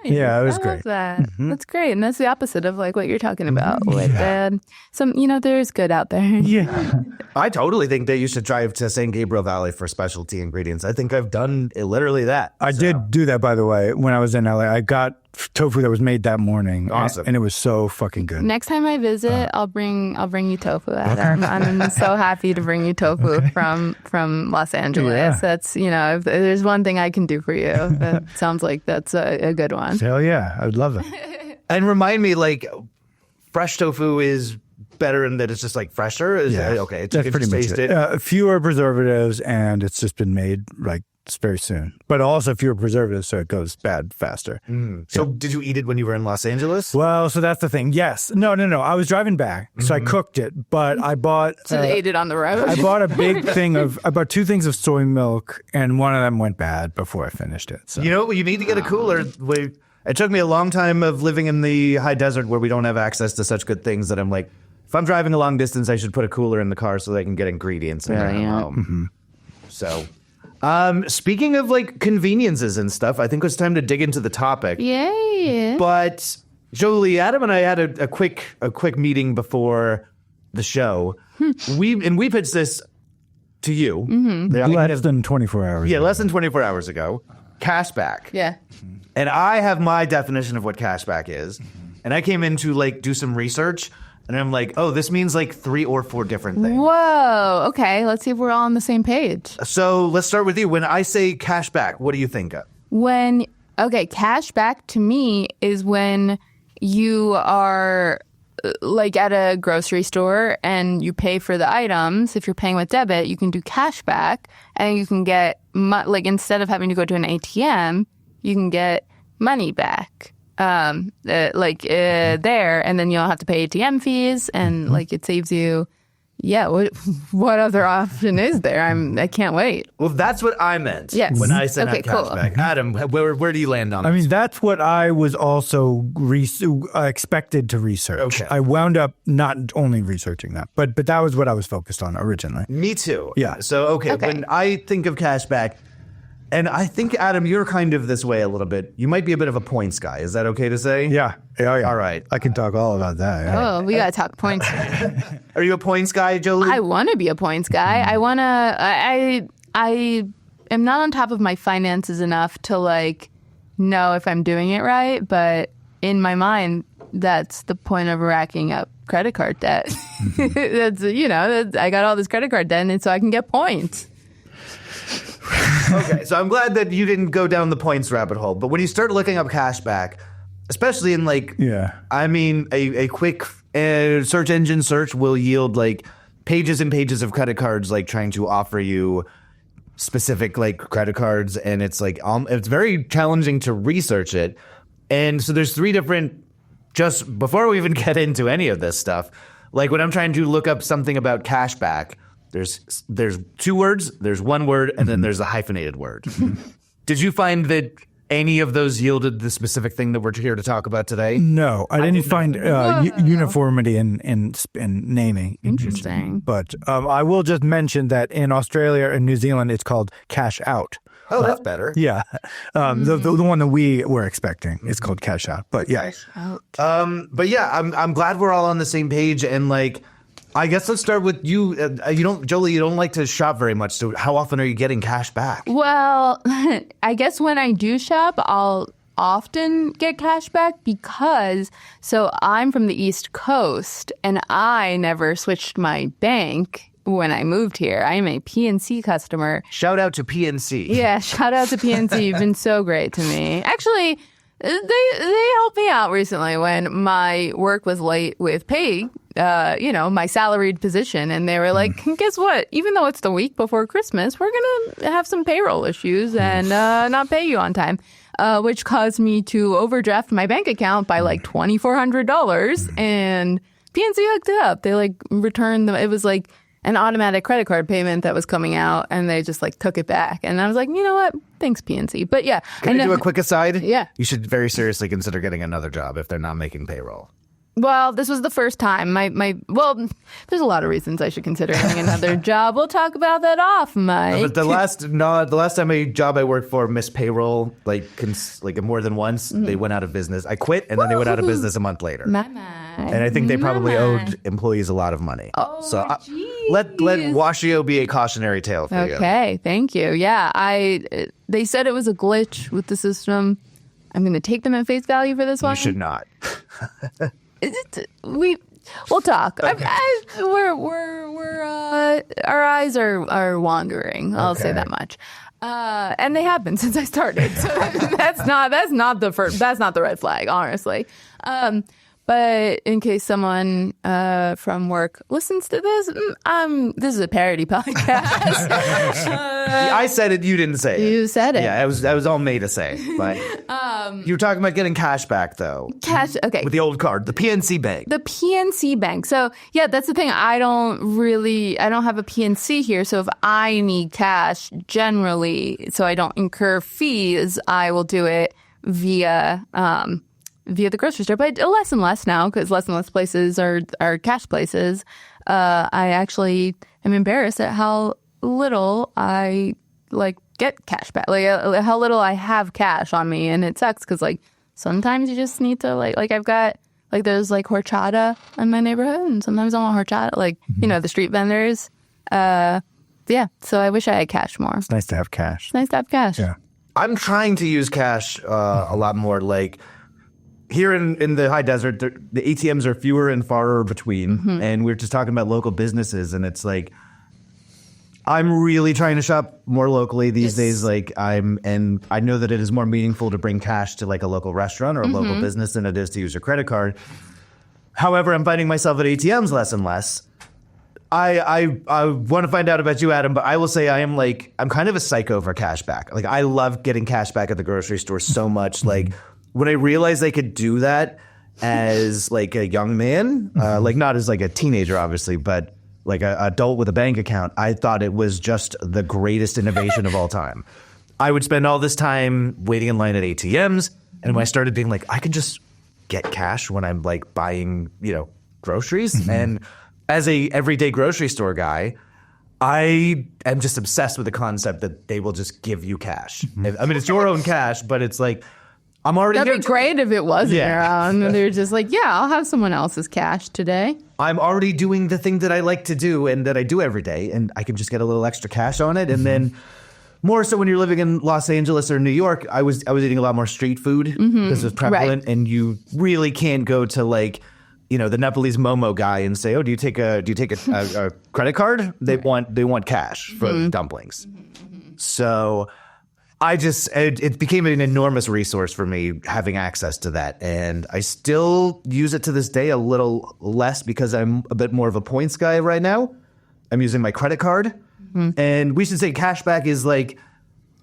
Yeah, it was great. I love that. That's great. And that's the opposite of like what you're talking about with there's good out there. Yeah. I totally think that you should drive to San Gabriel Valley for specialty ingredients. I think I've done literally that. I did do that, by the way, when I was in LA. I got tofu that was made that morning. Awesome. And it was so fucking good. Next time I visit, I'll bring you tofu. I'm so happy to bring you tofu from Los Angeles. Yeah. That's, if there's one thing I can do for you, that sounds like that's a good one. Hell yeah. I would love it. And remind me, like, fresh tofu is better in that it's just like fresher? Okay. That's pretty much it. Fewer preservatives, and it's just been made like very soon. But also fewer preservatives, so it goes bad faster. So did you eat it when you were in Los Angeles? Well, so that's the thing. Yes. No. I was driving back, so I cooked it, but I bought... So they ate it on the road? I bought I bought 2 things of soy milk, and one of them went bad before I finished it. So. You need to get a cooler. It took me a long time of living in the high desert where we don't have access to such good things that I'm like, if I'm driving a long distance, I should put a cooler in the car so that I can get ingredients and bring them home. So... speaking of like conveniences and stuff, I think it's time to dig into the topic. Yay! But Jolie, Adam and I had a quick meeting before the show. We pitched this to you. Less than 24 hours. Yeah, less than 24 hours ago. Cashback. Yeah. And I have my definition of what cashback is. And I came in to like do some research. And I'm like, oh, this means like 3 or 4 different things. Whoa. Okay. Let's see if we're all on the same page. So let's start with you. When I say cashback, what do you think of? Cashback to me is when you are like at a grocery store and you pay for the items. If you're paying with debit, you can do cashback, and you can get like instead of having to go to an ATM, you can get money back. There, and then you don't have to pay ATM fees, and like it saves you. Yeah, what other option is there? I can't wait. Well, that's what I meant. Yes. When I said Okay, cool. cashback. Adam, where do you land on I this? mean, that's what I was also expected to research. Okay. I wound up not only researching that, but that was what I was focused on originally. Me too. Yeah. So, okay, when I think of cashback, and I think, Adam, you're kind of this way a little bit. You might be a bit of a points guy. Is that okay to say? Yeah. All right. I can talk all about that. Yeah. Oh, we gotta talk points. Are you a points guy, Jolie? I want to be a points guy. I am not on top of my finances enough to like know if I'm doing it right, but in my mind, that's the point of racking up credit card debt. I got all this credit card debt, and so I can get points. Okay, so I'm glad that you didn't go down the points rabbit hole. But when you start looking up cashback, especially in I mean, a quick search engine search will yield like pages and pages of credit cards, like trying to offer you specific like credit cards, and it's like it's very challenging to research it. And so there's 3 different. Just before we even get into any of this stuff, like when I'm trying to look up something about cashback. There's 2 words, there's 1 word, and then there's a hyphenated word. Did you find that any of those yielded the specific thing that we're here to talk about today? No, I didn't find uniformity in naming. Interesting. But I will just mention that in Australia and New Zealand, it's called cash out. Oh, that's better. Yeah. The one that we were expecting is called cash out. But yeah. But yeah, I'm glad we're all on the same page, and like, I guess let's start with you. Jolie, you don't like to shop very much. So how often are you getting cash back? Well, I guess when I do shop, I'll often get cash back because I'm from the East Coast and I never switched my bank when I moved here. I am a PNC customer. Shout out to PNC. Yeah, shout out to PNC. You've been so great to me. Actually, they helped me out recently when my work was late with pay. My salaried position, and they were like, guess what? Even though it's the week before Christmas, we're going to have some payroll issues and not pay you on time, which caused me to overdraft my bank account by like $2,400. And PNC hooked it up. They like returned it was like an automatic credit card payment that was coming out, and they just like took it back. And I was like, you know what? Thanks, PNC. But yeah. Can I do a quick aside? Yeah. You should very seriously consider getting another job if they're not making payroll. Well, this was the first time. There's a lot of reasons I should consider getting another job. We'll talk about that off, Mike. But the last time a job I worked for missed payroll, like more than once, they went out of business. I quit, and then they went out of business a month later. And I think they probably owed employees a lot of money. Oh, so let Washio be a cautionary tale for you. Okay, thank you. Yeah, they said it was a glitch with the system. I'm going to take them at face value for this one. You should not. We'll talk. Okay. Our eyes are wandering. I'll say that much. And they have been since I started. So that's not the red flag, honestly. But in case someone from work listens to this, this is a parody podcast. I said it. You didn't say it. You said it. Yeah, that was all me to say. But you were talking about getting cash back, though. Cash, okay. With the old card, the PNC Bank. The PNC Bank. So, yeah, that's the thing. I don't have a PNC here. So if I need cash, generally, so I don't incur fees, I will do it via the grocery store, but less and less now because less and less places are cash places. I actually am embarrassed at how little I get cash back, how little I have cash on me, and it sucks because sometimes you just need to I've got there's horchata in my neighborhood, and sometimes I want horchata, the street vendors. Yeah, so I wish I had cash more. It's nice to have cash. It's nice to have cash. Yeah, I'm trying to use cash a lot more. Here in the high desert, the ATMs are fewer and farther between, and we're just talking about local businesses, and it's I'm really trying to shop more locally these days. Like and I know that it is more meaningful to bring cash to like a local restaurant or a local business than it is to use a credit card. However, I'm finding myself at ATMs less and less. I want to find out about you, Adam, but I will say I'm kind of a psycho for cashback. Like I love getting cashback at the grocery store so much. Like when I realized I could do that as like a young man, like not as like a teenager, obviously, but like an adult with a bank account, I thought it was just the greatest innovation of all time. I would spend all this time waiting in line at ATMs, and when I started being like, I can just get cash when I'm like buying, groceries, and as a everyday grocery store guy, I am just obsessed with the concept that they will just give you cash. I mean, it's your own cash, but it's like, I'm already That'd be great if it wasn't your own. They're just like, yeah, I'll have someone else's cash today. I'm already doing the thing that I like to do and that I do every day, and I can just get a little extra cash on it. And then more so when you're living in Los Angeles or New York, I was eating a lot more street food because it's prevalent, and you really can't go to like, the Nepalese Momo guy and say, "Oh, do you take a credit card?" They want cash for dumplings. So it became an enormous resource for me having access to that. And I still use it to this day, a little less because I'm a bit more of a points guy right now. I'm using my credit card. And we should say cashback is like,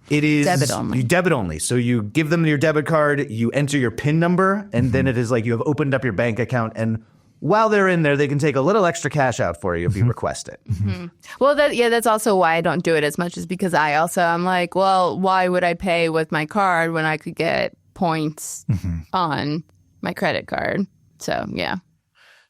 it is debit only. So you give them your debit card, you enter your PIN number, and then it is like you have opened up your bank account. And while they're in there, they can take a little extra cash out for you if you request it. Well, that's also why I don't do it as much, is because I'm like, well, why would I pay with my card when I could get points on my credit card? So, yeah.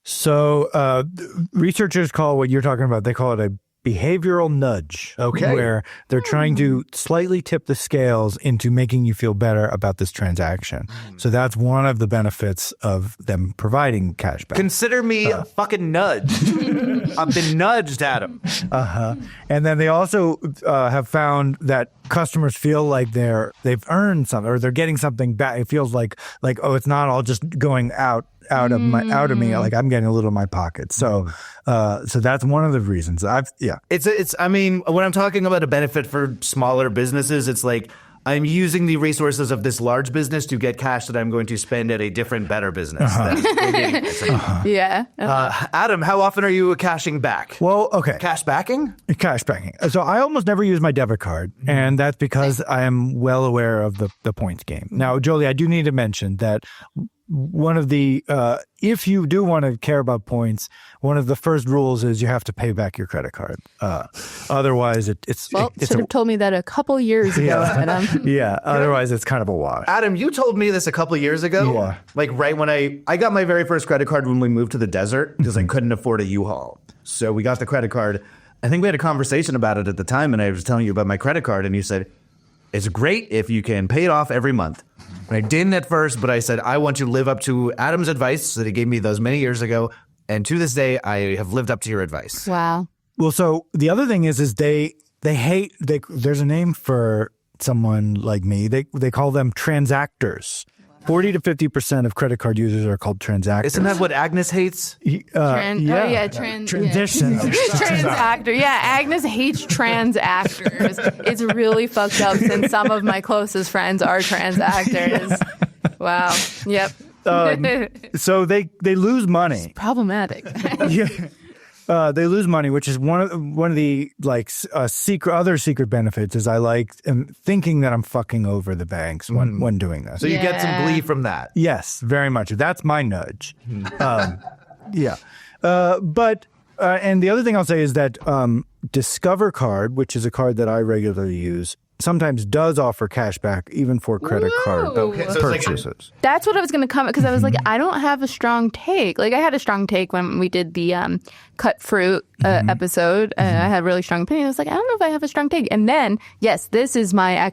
So researchers call what you're talking about, they call it a behavioral nudge. Okay. Where they're trying to slightly tip the scales into making you feel better about this transaction. So that's one of the benefits of them providing cashback. Consider me a fucking nudge. I've been nudged, Adam. And then they also have found that customers feel like they've earned something, or they're getting something back. It feels like oh, it's not all just going out of me. Like I'm getting a little in my pocket. So that's one of the reasons. It's I mean, when I'm talking about a benefit for smaller businesses, it's like I'm using the resources of this large business to get cash that I'm going to spend at a different, better business. Yeah. Adam, how often are you cashing back? Well, okay. Cash backing? Cash backing. So I almost never use my debit card, and that's because I am well aware of the points game. Now, Jolie, I do need to mention that one of the, if you do want to care about points, one of the first rules is you have to pay back your credit card. Otherwise, it's should have told me that a couple years ago, Adam. Otherwise it's kind of a wash. Adam, you told me this a couple years ago. Yeah. Like right when I got my very first credit card when we moved to the desert because I couldn't afford a U-Haul. So we got the credit card. I think we had a conversation about it at the time, and I was telling you about my credit card, and you said, it's great if you can pay it off every month. And I didn't at first, but I said, I want to live up to Adam's advice that he gave me those many years ago. And to this day, I have lived up to your advice. Wow. Well, so the other thing is they hate, there's a name for someone like me. They call them transactors. 40 to 50% of credit card users are called transactors. Isn't that what Agnes hates? Transition. Transactor. Yeah, Agnes hates transactors. It's really fucked up since some of my closest friends are transactors. Wow. Yep. So they lose money. It's problematic. They lose money, which is one of the other secret benefits. Is I am thinking that I'm fucking over the banks when doing this. So you get some glee from that. Yes, very much. That's my nudge. Yeah. But the other thing I'll say is that Discover Card, which is a card that I regularly use, sometimes does offer cash back even for credit card purchases. That's what I was going to comment, because I was like, I don't have a strong take. Like I had a strong take when we did the cut fruit episode. I had a really strong opinion. I was like, I don't know if I have a strong take. And then, yes, this is my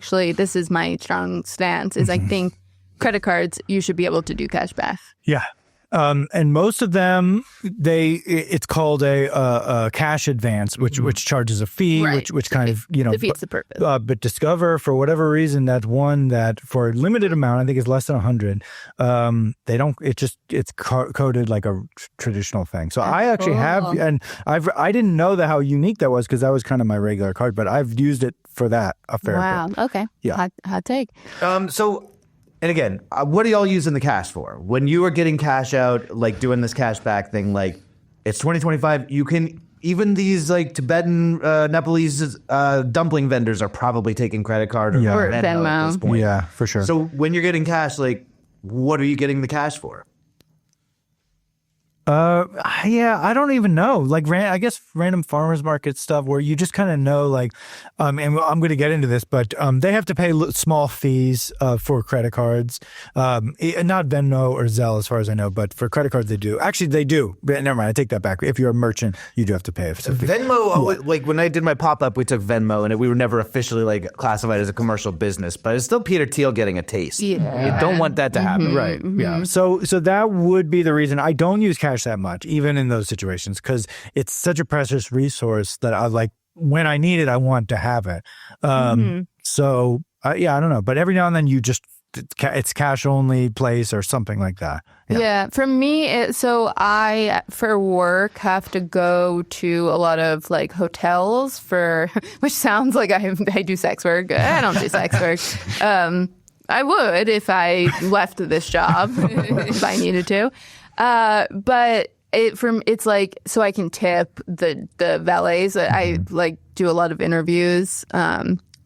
strong stance is I think credit cards, you should be able to do cash back. Yeah. And most of them, it's called a cash advance, which charges a fee, Right. which kind of defeats the purpose. But Discover, for whatever reason, that's one that for a limited amount, I think it's less than 100. They don't. It's coded like a traditional thing. So I actually have, and I didn't know how unique that was because that was kind of my regular card, but I've used it for that a fair bit. Wow. Okay. Yeah. Hot take. And again, what are y'all using the cash for? When you are getting cash out, like doing this cashback thing, like it's 2025, you can, even these like Tibetan, Nepalese dumpling vendors are probably taking credit card or Venmo at this point. Yeah, for sure. So when you're getting cash, like what are you getting the cash for? Yeah, I don't even know. Like, I guess random farmers market stuff where you just kind of know, like, and I'm going to get into this, but they have to pay small fees for credit cards. Not Venmo or Zelle, as far as I know, but for credit cards they do. Actually, they do. But never mind, I take that back. If you're a merchant, you do have to pay a fee. Venmo, like when I did my pop-up, we took Venmo, and we were never officially like classified as a commercial business, but it's still Peter Thiel getting a taste. Yeah. You don't want that to happen. Right. Yeah. So that would be the reason I don't use cash that much, even in those situations, because it's such a precious resource that I like when I need it, I want to have it. So I don't know. But every now and then it's cash only place or something like that. Yeah. For me, so I, for work, have to go to a lot of like hotels which sounds like I do sex work. I don't do sex work. I would if I left this job, if I needed to. But it's like, so I can tip the valets. I like do a lot of interviews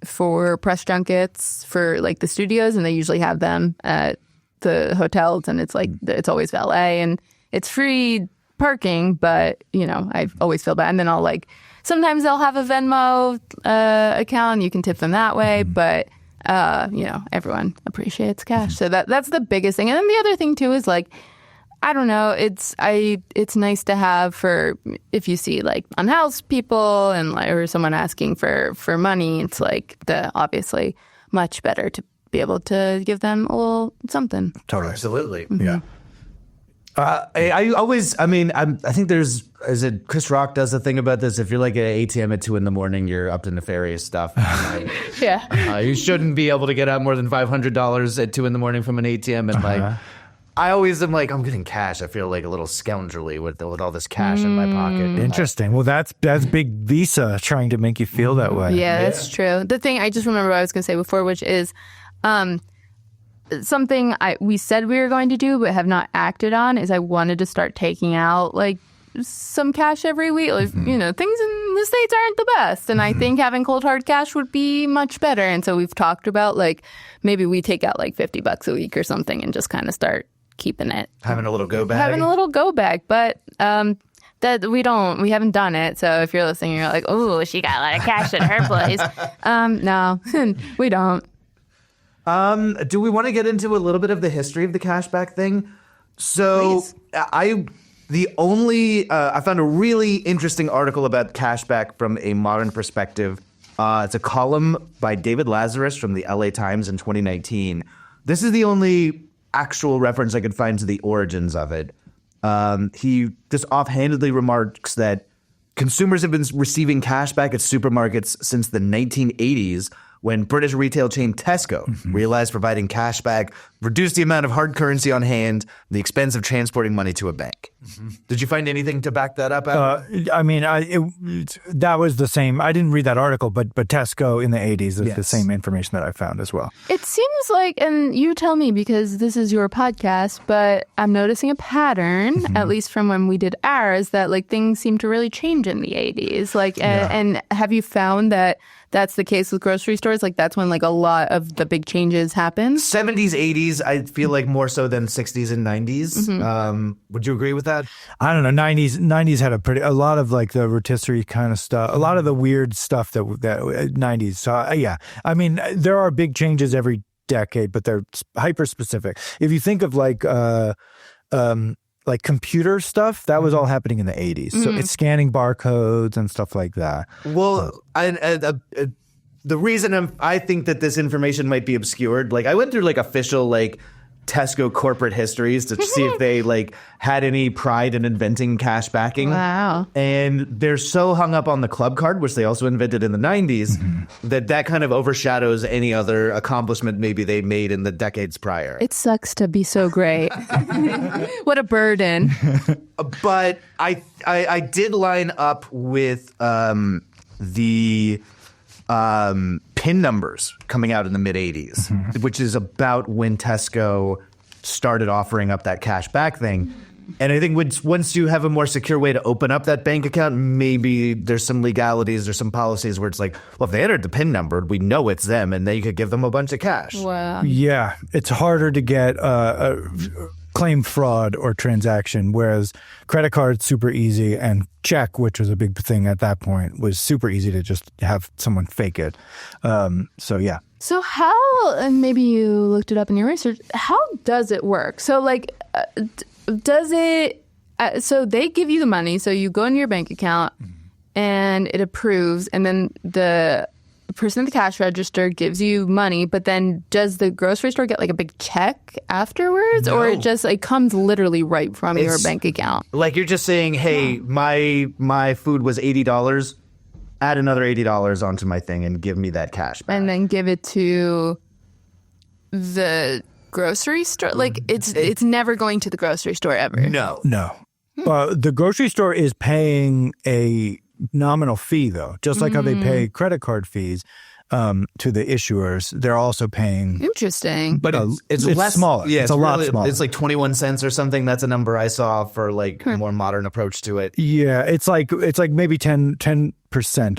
for press junkets for like the studios, and they usually have them at the hotels, and it's like it's always valet and it's free parking, but I always feel bad. And then sometimes they'll have a Venmo account and you can tip them that way, but everyone appreciates cash. So that's the biggest thing. And then the other thing too is like, I don't know. It's nice to have for if you see like unhoused people and or someone asking for money. It's like obviously much better to be able to give them a little something. Totally. Absolutely. Mm-hmm. Yeah. I think Chris Rock does a thing about this. If you're like at an ATM at 2 a.m, you're up to nefarious stuff. Yeah. You shouldn't be able to get out more than $500 at 2 a.m. from an ATM. And I always am like, I'm getting cash. I feel like a little scoundrelly with all this cash in my pocket. Interesting. Well, that's big Visa trying to make you feel that way. Yeah, that's true. The thing I just remember what I was going to say before, which is something we said we were going to do but have not acted on, is I wanted to start taking out like some cash every week. Like, things in the States aren't the best, and I think having cold hard cash would be much better. And so we've talked about like maybe we take out like $50 a week or something and just kind of start keeping it, having a little go bag. But that we haven't done it. So if you're listening, you're like, oh, she got a lot of cash at her place. No, we don't. Do we want to get into a little bit of the history of the cashback thing? So I found a really interesting article about cashback from a modern perspective. It's a column by David Lazarus from the LA Times in 2019. This is the only actual reference I could find to the origins of it. He just offhandedly remarks that consumers have been receiving cashback at supermarkets since the 1980s, when British retail chain Tesco realized providing cashback reduced the amount of hard currency on hand, the expense of transporting money to a bank. Did you find anything to back that up? That was the same. I didn't read that article, but Tesco in the 80s is the same information that I found as well. It seems like, and you tell me because this is your podcast, but I'm noticing a pattern, at least from when we did ours, that like things seem to really change in the 80s. Like, and have you found that that's the case with grocery stores? Like that's when like a lot of the big changes happen? 70s, 80s, I feel like more so than 60s and 90s. Would you agree with that? I don't know. 90s had a lot of like the rotisserie kind of stuff, a lot of the weird stuff that 90s. So yeah, I mean, there are big changes every decade, but they're hyper specific. If you think of like computer stuff, that was all happening in the 80s. So it's scanning barcodes and stuff like that. Well, the reason I think that this information might be obscured, like I went through like official like Tesco corporate histories to see if they like had any pride in inventing cash backing. Wow. And they're so hung up on the club card, which they also invented in the 90s, that kind of overshadows any other accomplishment maybe they made in the decades prior. It sucks to be so great. What a burden. But I did line up with the PIN numbers coming out in the mid 80s, which is about when Tesco started offering up that cash back thing. And I think once you have a more secure way to open up that bank account, maybe there's some legalities or some policies where it's like, well, if they entered the PIN number, we know it's them, and then you could give them a bunch of cash. Wow. Yeah, it's harder to get claim fraud or transaction, whereas credit card's super easy, and check, which was a big thing at that point, was super easy to just have someone fake it. So yeah. So how, and maybe you looked it up in your research, how does it work? So like, does it, so they give you the money, so you go into your bank account and it approves, and then the person at the cash register gives you money, but then does the grocery store get like a big check afterwards? No. Or it just like comes literally right from your bank account? Like you're just saying, hey, my food was $80. Add another $80 onto my thing and give me that cash back. And then give it to the grocery store? Like it's never going to the grocery store ever. No. The grocery store is paying a nominal fee, though. Just like how they pay credit card fees to the issuers, they're also paying. Interesting. But it's less smaller. Yeah, it's a lot smaller. It's like 21 cents or something. That's a number I saw for like a more modern approach to it. Yeah, it's like maybe 10%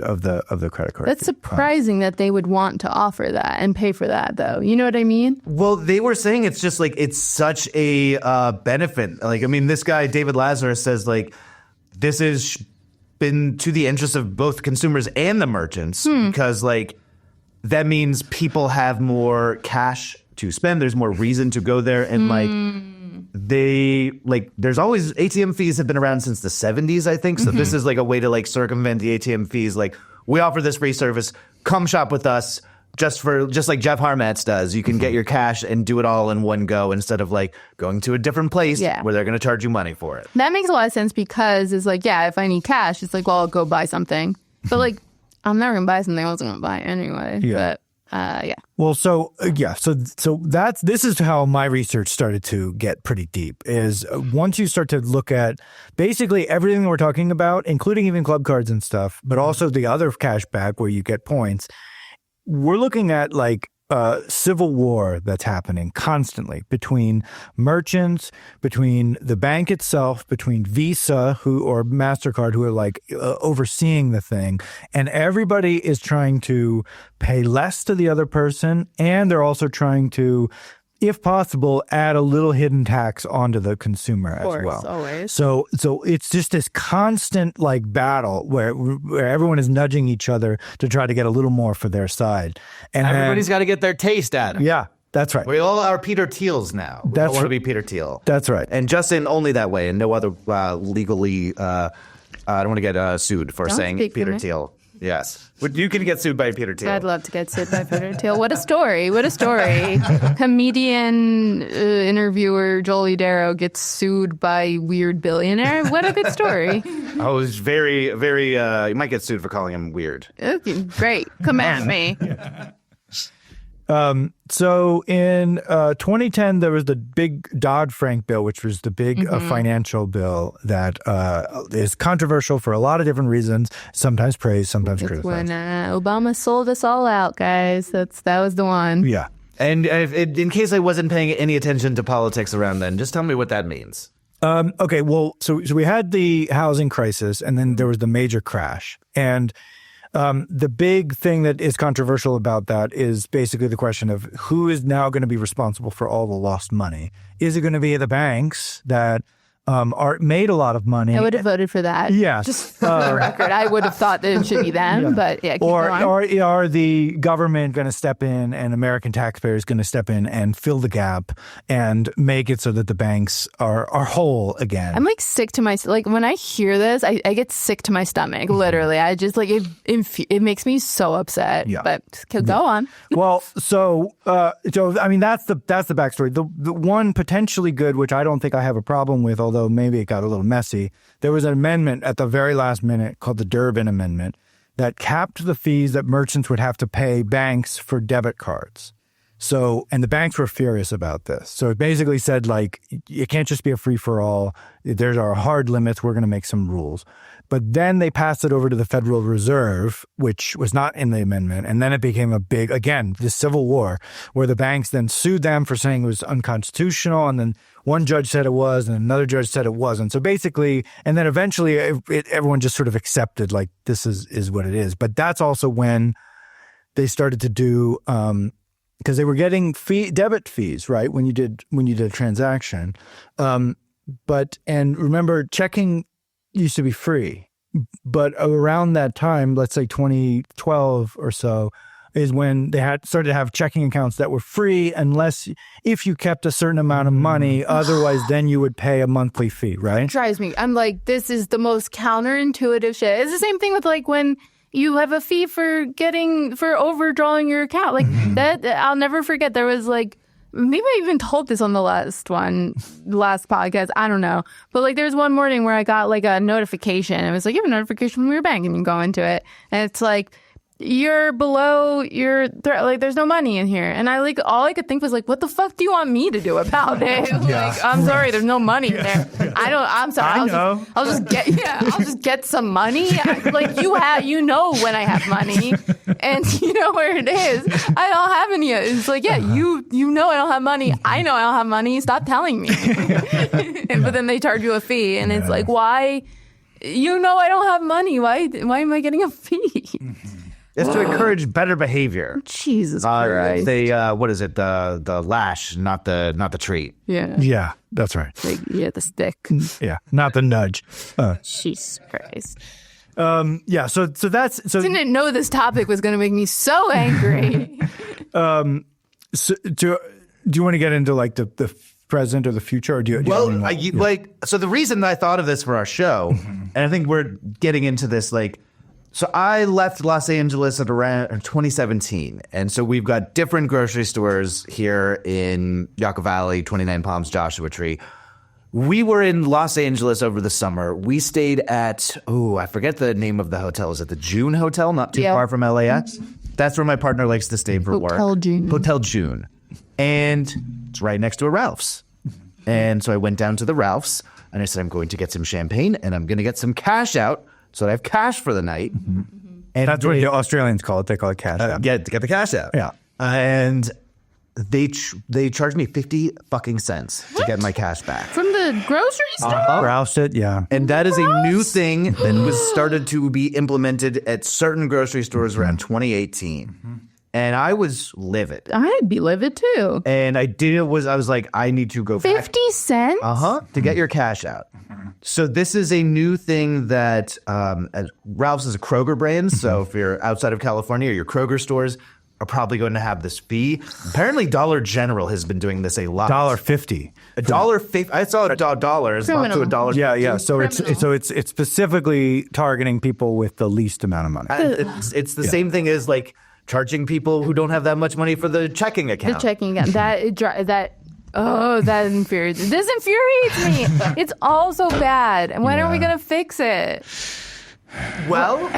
of the credit card. That's fee. surprising that they would want to offer that and pay for that, though. You know what I mean? Well, they were saying it's just like it's such a benefit. Like, I mean, this guy, David Lazarus, says like this has been to the interest of both consumers and the merchants because like that means people have more cash to spend. There's more reason to go there. And like there's always ATM fees have been around since the 70s, I think. So this is like a way to like circumvent the ATM fees. Like we offer this free service. Come shop with us just like Jeff Harmatz does. You can get your cash and do it all in one go instead of like going to a different place where they're going to charge you money for it. That makes a lot of sense because it's like, yeah, if I need cash, it's like, well, I'll go buy something. But like, I'm never going to buy something I wasn't going to buy anyway. Yeah. But yeah. Well, so this is how my research started to get pretty deep. Is once you start to look at basically everything we're talking about, including even club cards and stuff, but also the other cash back where you get points. We're looking at like civil war that's happening constantly between merchants, between the bank itself, between Visa or MasterCard who are like overseeing the thing. And everybody is trying to pay less to the other person. And they're also trying to, if possible, add a little hidden tax onto the consumer as well. Always. So it's just this constant like battle where everyone is nudging each other to try to get a little more for their side. And Everybody's got to get their taste at it. Yeah, that's right. We all are Peter Thiels now. We all want to be Peter Thiel. That's right. And just in only that way and no other legally, I don't want to get sued for saying Peter Thiel. Yes. You can get sued by Peter Thiel. I'd love to get sued by Peter Thiel. What a story. What a story. Comedian, interviewer Jolie Darrow gets sued by weird billionaire. What a good story. I was very, very, you might get sued for calling him weird. Okay, great. Come at me. So in 2010, there was the big Dodd-Frank bill, which was the big financial bill that is controversial for a lot of different reasons, sometimes praised, sometimes criticized. When Obama sold us all out, guys. That was the one. Yeah. And in case I wasn't paying any attention to politics around then, just tell me what that means. Okay, well, so we had the housing crisis, and then there was the major crash. And the big thing that is controversial about that is basically the question of who is now going to be responsible for all the lost money. Is it going to be the banks that made a lot of money. I would have voted for that. Yes. Just for the record, I would have thought that it should be them, but yeah, keep going. Or are the government going to step in and American taxpayers going to step in and fill the gap and make it so that the banks are whole again? I'm like sick to my like when I hear this, I get sick to my stomach. Literally, I just like it makes me so upset. Yeah. But go on. Well, so I mean that's the backstory. The one potentially good, which I don't think I have a problem with, although maybe it got a little messy. There was an amendment at the very last minute called the Durbin Amendment that capped the fees that merchants would have to pay banks for debit cards. So, and the banks were furious about this. So it basically said, like, it can't just be a free-for-all. There's our hard limits. We're going to make some rules. But then they passed it over to the Federal Reserve, which was not in the amendment. And then it became a big, again, this civil war, where the banks then sued them for saying it was unconstitutional. And then one judge said it was, and another judge said it wasn't. So basically, and then eventually everyone just sort of accepted, like, this is what it is. But that's also when they started to do... because they were getting debit fees, right, when you did a transaction. And remember, checking used to be free. But around that time, let's say 2012 or so, is when they started to have checking accounts that were free if you kept a certain amount of money. Otherwise, then you would pay a monthly fee, right? It drives me. I'm like, this is the most counterintuitive shit. It's the same thing with like when you have a fee for overdrawing your account. Like that, I'll never forget. There was like, maybe I even told this on the last podcast. I don't know. But like there was one morning where I got like a notification. It was like, you have a notification from your bank, and you go into it. And it's like, you're below your like there's no money in here. And I like all I could think was like, what the fuck do you want me to do about it? Like, I'm sorry, there's no money in there. I'm sorry. I'll just get some money. Like you know when I have money and you know where it is. I don't have any. It's like, you know I don't have money. I know I don't have money. Stop telling me. But then they charge you a fee, and it's like, why? You know I don't have money. Why am I getting a fee? It's to encourage better behavior. Jesus Christ. What is it? The lash, not the treat. Yeah. Yeah, that's right. Like, the stick. Yeah, not the nudge. Jesus Christ. Yeah, so that's... So, didn't know this topic was going to make me so angry. So do you want to get into like the present or the future, or do you so the reason I thought of this for our show, and I think we're getting into this like... So I left Los Angeles at around 2017, and so we've got different grocery stores here in Yucca Valley, 29 Palms, Joshua Tree. We were in Los Angeles over the summer. We stayed at, I forget the name of the hotel. Is it the June Hotel, not too far from LAX? That's where my partner likes to stay for work. Hotel June. And it's right next to a Ralph's. And so I went down to the Ralph's, and I said, I'm going to get some champagne, and I'm going to get some cash out. So I have cash for the night. Mm-hmm. And that's what the Australians call it. They call it cash out. Get the cash out. Yeah. And they charged me 50 fucking cents to get my cash back. From the grocery store? Browsed it, yeah. And that is a new thing that was started to be implemented at certain grocery stores around 2018. Mm-hmm. And I was livid. I'd be livid too. And I was like, I need to go 50 cents? to get your cash out. So this is a new thing that Ralph's is a Kroger brand. So if you're outside of California, your Kroger stores are probably going to have this fee. Apparently Dollar General has been doing this a lot. $1.50. $1.50. I saw $1, not to $1. Yeah. So it's specifically targeting people with the least amount of money. It's the same thing as like charging people who don't have that much money for the checking account. The checking account. That infuriates me. This infuriates me. It's all so bad. And when are we going to fix it? Well,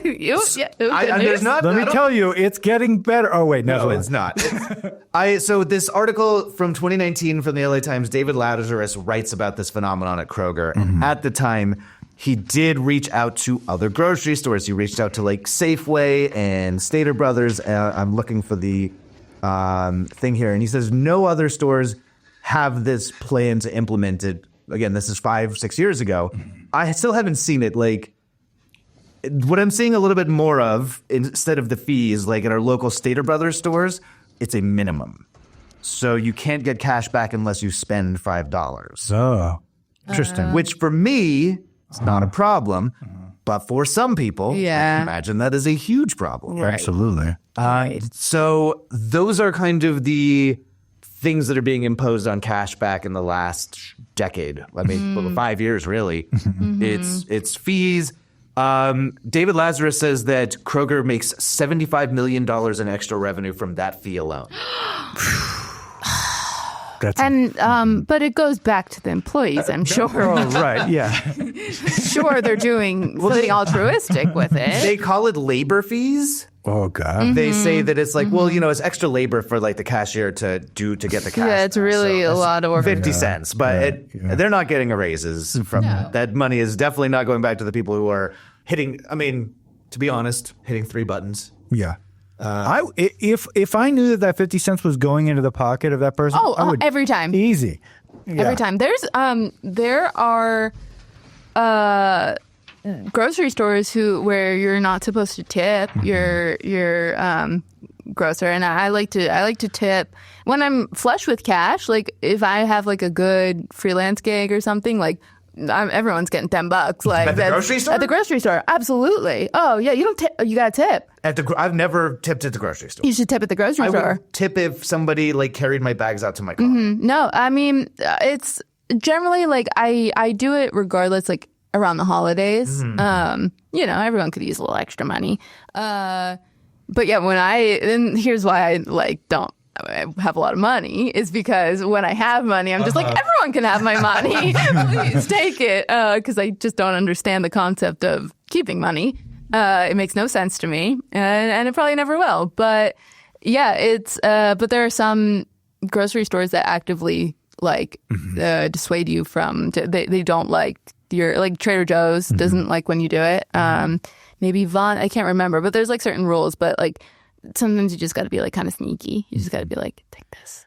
there's not. Let me tell you, it's getting better. Oh, wait, no, it's not. So this article from 2019 from the LA Times, David Lazarus writes about this phenomenon at Kroger. Mm-hmm. At the time, he did reach out to other grocery stores. He reached out to like Safeway and Stater Brothers. I'm looking for the thing here. And he says no other stores have this plan to implement it. Again, this is 5-6 years ago. I still haven't seen it. Like, what I'm seeing a little bit more of, instead of the fees, like at our local Stater Brothers stores, it's a minimum. So you can't get cash back unless you spend $5. Oh. Interesting. which for me, it's not a problem. But for some people, I can imagine that is a huge problem. Absolutely. So those are kind of the things that are being imposed on Cashback in the last decade. I mean, 5 years, really. It's fees. David Lazarus says that Kroger makes $75 million in extra revenue from that fee alone. But it goes back to the employees, I'm sure. Oh, right. Yeah. Sure, they're doing something altruistic with it. They call it labor fees. Oh, God. They say that it's like, well, it's extra labor for like the cashier to get the cash. Yeah, it's really a lot of work. 50 cents, but they're not getting a raises from that. That money is definitely not going back to the people who are hitting, to be honest, hitting 3 buttons. Yeah. If I knew that 50 cents was going into the pocket of that person, I would every time. Easy. Yeah. Every time. There are grocery stores where you're not supposed to tip your grocer, and I like to tip when I'm flush with cash. Like if I have like a good freelance gig or something, like everyone's getting $10. Like at the grocery store? At the grocery store, absolutely. Oh yeah, you don't tip. You got to tip. I've never tipped at the grocery store. You should tip at the grocery store. I would tip if somebody like carried my bags out to my car. No, I mean it's generally like I do it regardless. Like around the holidays, everyone could use a little extra money. But yeah, and here's why I don't have a lot of money is because when I have money, I'm just like, everyone can have my money. Please take it. Because I just don't understand the concept of keeping money. It makes no sense to me, and it probably never will. But yeah, but there are some grocery stores that actively dissuade you from. They don't like like Trader Joe's doesn't like when you do it. Maybe Vaughn, I can't remember, but there's like certain rules. But like sometimes you just got to be like kind of sneaky. You just got to be like, take this.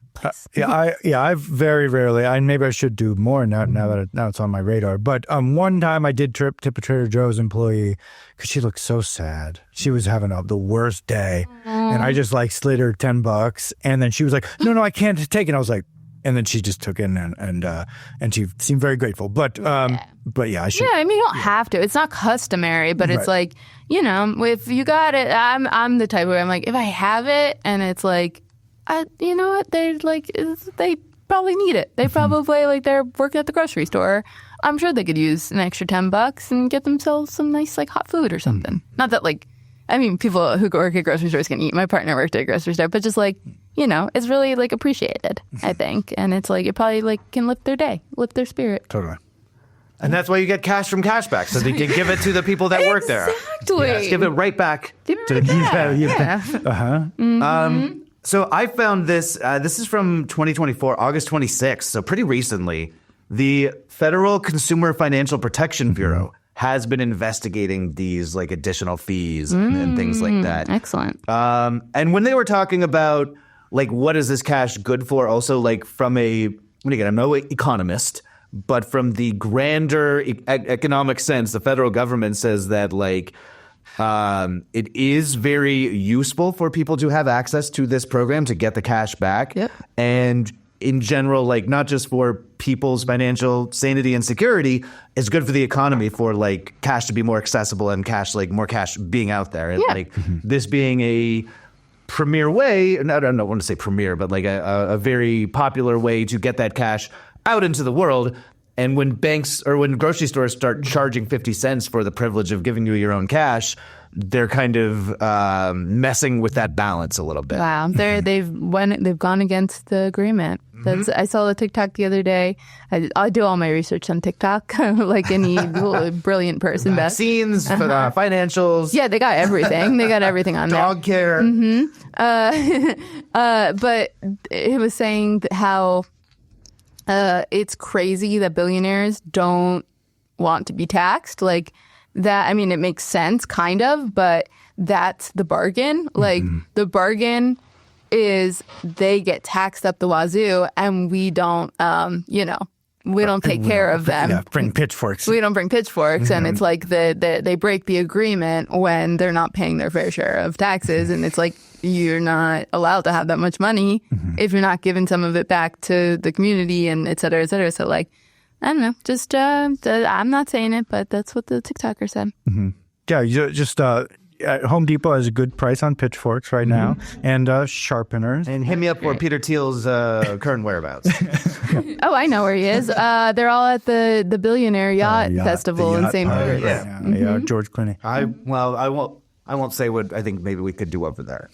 I very rarely. Maybe I should do more now it's on my radar. But one time I did tip a Trader Joe's employee because she looked so sad. She was having the worst day, and I just like slid her $10, and then she was like, "No, I can't take it." And I was like, and then she just took it and she seemed very grateful. But yeah, I should. Yeah, I mean, you don't have to. It's not customary, but it's like if you got it, I'm the type where I'm like, if I have it, and it's like. You know what? They probably need it. They probably they're working at the grocery store. I'm sure they could use an extra $10 and get themselves some nice hot food or something. Not that people who work at grocery stores can eat. My partner worked at a grocery store, but just it's really appreciated. I think, and it's it probably can lift their day, lift their spirit. Totally. And that's why you get cash from Cashback, so they can give it to the people that work there. Exactly. Yes, give it right back to the people. Yeah. So I found this. This is from 2024, August 26th, so pretty recently. The Federal Consumer Financial Protection Bureau has been investigating these additional fees and things like that. Excellent. And when they were talking about what is this cash good for, also from I'm no economist, but from the grander economic sense, the federal government says that it is very useful for people to have access to this program to get the cash back. Yep. And in general, not just for people's financial sanity and security, it's good for the economy for cash to be more accessible and more cash being out there. And this being a premier way, I don't want to say premier, but a very popular way to get that cash out into the world. And when banks or when grocery stores start charging 50 cents for the privilege of giving you your own cash, they're kind of messing with that balance a little bit. Wow, they've gone against the agreement. I saw a TikTok the other day. I do all my research on TikTok, like any brilliant person. Vaccines, financials. Yeah, they got everything. They got everything on dog there. Dog care. But it was saying how it's crazy that billionaires don't want to be taxed. That, I mean, it makes sense, kind of, but that's the bargain. The bargain is they get taxed up the wazoo, and we don't, we don't take care of them. Yeah, bring pitchforks. We don't bring pitchforks, and it's they break the agreement when they're not paying their fair share of taxes, and it's you're not allowed to have that much money if you're not giving some of it back to the community, and et cetera, et cetera. So I don't know. Just I'm not saying it, but that's what the TikToker said. Yeah, just Home Depot has a good price on pitchforks right now, and sharpeners. And hit me up for Peter Thiel's current whereabouts. Oh, I know where he is. They're all at the Billionaire Yacht Festival in St. Petersburg. Yeah, George Clooney. I won't say what I think maybe we could do over there.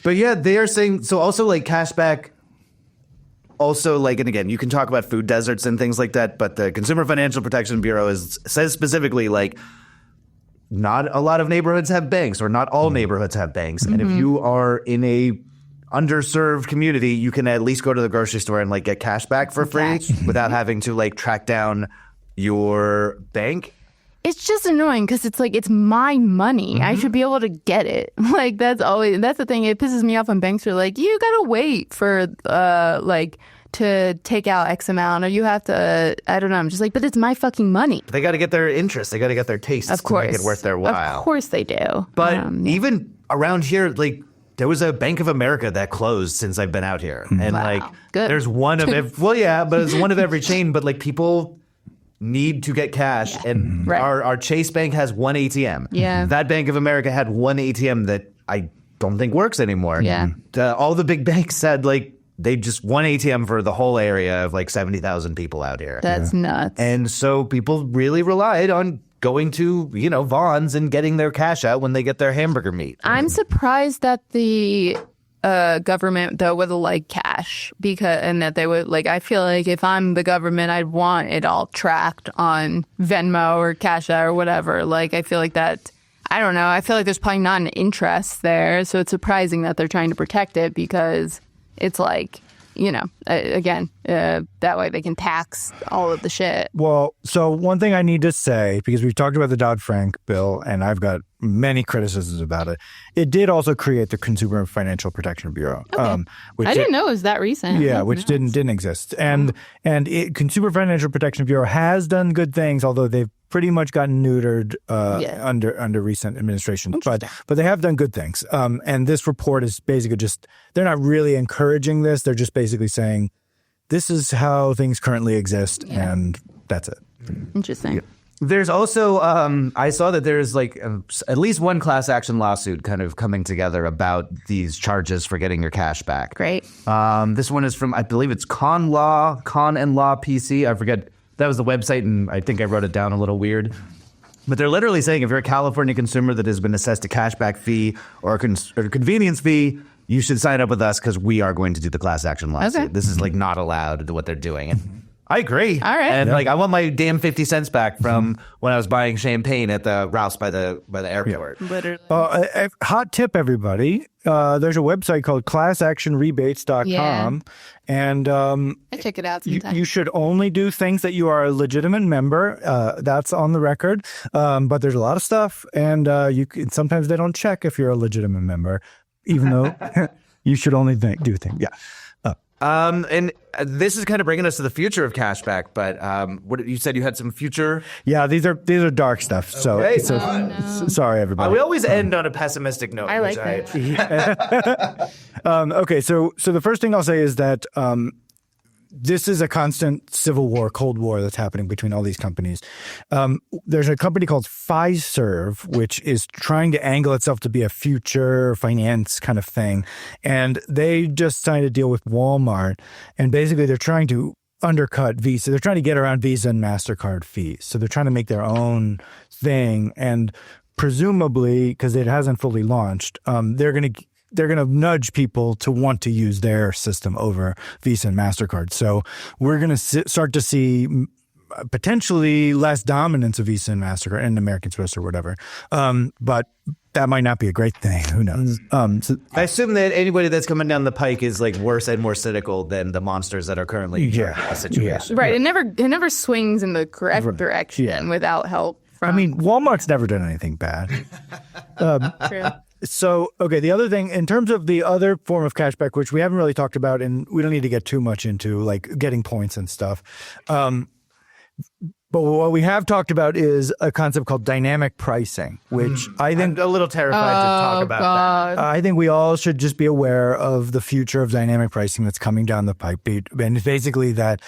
But yeah, they are saying, so also like Cashback, also like, and again, you can talk about food deserts and things like that, but the Consumer Financial Protection Bureau says specifically like, not a lot of neighborhoods have banks, or not all neighborhoods have banks. And if you are in a underserved community, you can at least go to the grocery store and like get cash back for free without having to like track down your bank. It's just annoying because it's like, it's my money. I should be able to get it. Like, that's the thing. It pisses me off when banks are like, you got to wait for to take out X amount, or you have to, I don't know. I'm just like, but it's my fucking money. They got to get their interest. They got to get their taste Of course. to make it worth their while. Of course they do. But even around here, like, there was a Bank of America that closed since I've been out here. And like, Good. there's one of every, well, yeah, but it's one of every chain. But like, people need to get cash. And our Chase Bank has one ATM. Yeah. That Bank of America had one ATM that I don't think works anymore. Yeah. All the big banks said like, they just one ATM for the whole area of like 70,000 people out here. That's nuts. And so people really relied on going to, Vaughn's and getting their cash out when they get their hamburger meat. I'm surprised that the government, though, would like cash and that they would like, I feel like if I'm the government, I'd want it all tracked on Venmo or Cash App or whatever. Like, I feel like that, I don't know. I feel like there's probably not an interest there. So it's surprising that they're trying to protect it because it's like, again, that way they can tax all of the shit. Well, so one thing I need to say, because we've talked about the Dodd-Frank bill, and I've got many criticisms about it. It did also create the Consumer Financial Protection Bureau. Okay. I didn't know it was that recent. Yeah, which didn't exist. And Consumer Financial Protection Bureau has done good things, although they've pretty much gotten neutered under recent administrations. But they have done good things. And this report is basically just, they're not really encouraging this. They're just basically saying, this is how things currently exist, and that's it. Interesting. Yeah. There's also, I saw that there's like at least one class action lawsuit kind of coming together about these charges for getting your cash back. Great. This one is from, I believe it's Con and Law PC. I forget. That was the website, and I think I wrote it down a little weird. But they're literally saying if you're a California consumer that has been assessed a cashback fee or a convenience fee, you should sign up with us because we are going to do the class action lawsuit. Okay. This is like not allowed what they're doing. And I agree. All right. And like I want my damn 50 cents back from when I was buying champagne at the Ralph's by the airport. Yeah. Literally. Hot tip, everybody. There's a website called classactionrebates.com. Yeah. And I check it out sometime. You should only do things that you are a legitimate member. That's on the record. But there's a lot of stuff, and sometimes they don't check if you're a legitimate member, even though you should only do things. Yeah. And this is kind of bringing us to the future of cashback, but what you said you had some future. Yeah, these are dark stuff. So, okay. Sorry, everybody. We always end on a pessimistic note. I like that. Okay, so the first thing I'll say is that this is a constant civil war, Cold War that's happening between all these companies. There's a company called Fiserv, which is trying to angle itself to be a future finance kind of thing. And they just signed a deal with Walmart. And basically they're trying to undercut Visa. They're trying to get around Visa and MasterCard fees. So they're trying to make their own thing. And presumably, because it hasn't fully launched, they're going to nudge people to want to use their system over Visa and MasterCard. So we're going to start to see potentially less dominance of Visa and MasterCard and American Express or whatever. But that might not be a great thing. Who knows? I assume that anybody that's coming down the pike is like worse and more cynical than the monsters that are currely in the situation. Right. It never swings in the correct direction without help. Walmart's never done anything bad. True. So, okay, the other thing, in terms of the other form of cashback, which we haven't really talked about, and we don't need to get too much into, like, getting points and stuff, But what we have talked about is a concept called dynamic pricing, which I think I'm a little terrified to talk about that. I think we all should just be aware of the future of dynamic pricing that's coming down the pipe. And it's basically that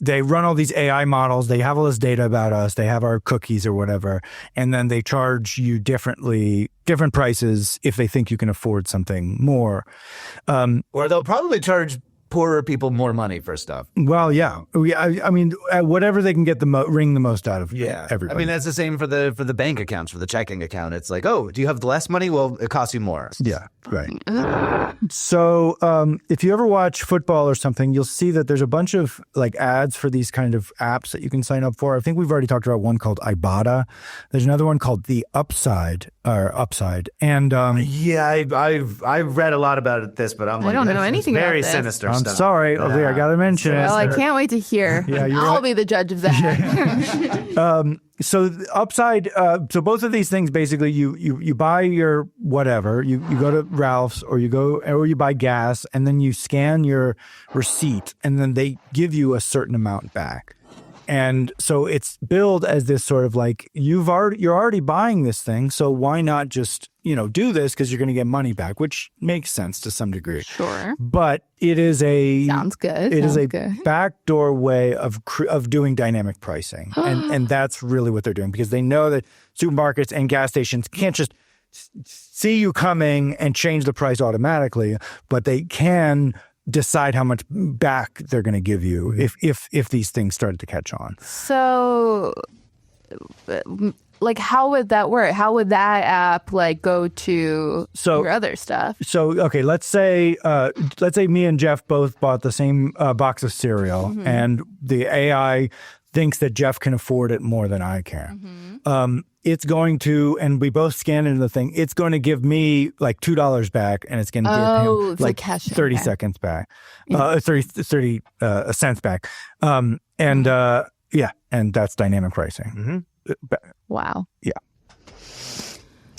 they run all these AI models. They have all this data about us. They have our cookies or whatever. And then they charge you different prices if they think you can afford something more. Or they'll probably charge poorer people more money for stuff. Well, yeah. I mean, whatever they can get wring the most out of everybody. I mean, that's the same for the bank accounts, for the checking account. It's like, oh, do you have less money? Well, it costs you more. Yeah, right. So if you ever watch football or something, you'll see that there's a bunch of like ads for these kind of apps that you can sign up for. I think we've already talked about one called Ibotta. There's another one called the Upside. And I've read a lot about this, but I don't know anything about very this. sinister I'm stuff. sorry. I got to mention it. Well, I can't wait to hear. Yeah, I'll be the judge of that. So the Upside, so both of these things, basically, you buy your whatever, you go to Ralph's or you buy gas, and then you scan your receipt, and then they give you a certain amount back. And so it's billed as this sort of like you're already buying this thing, so why not just do this because you're going to get money back, which makes sense to some degree. Sure, but it is sounds good. It is a backdoor way of doing dynamic pricing, and that's really what they're doing because they know that supermarkets and gas stations can't just see you coming and change the price automatically, but they can decide how much back they're going to give you if these things started to catch on. So, like, how would that work? How would that app like go to your other stuff? So, okay, let's say me and Jeff both bought the same box of cereal, and the AI thinks that Jeff can afford it more than I can. It's going to, and we both scan into the thing, it's going to give me like $2 back, and it's going to give him like 30 seconds back, 30 cents back. And that's dynamic pricing. Wow. Yeah.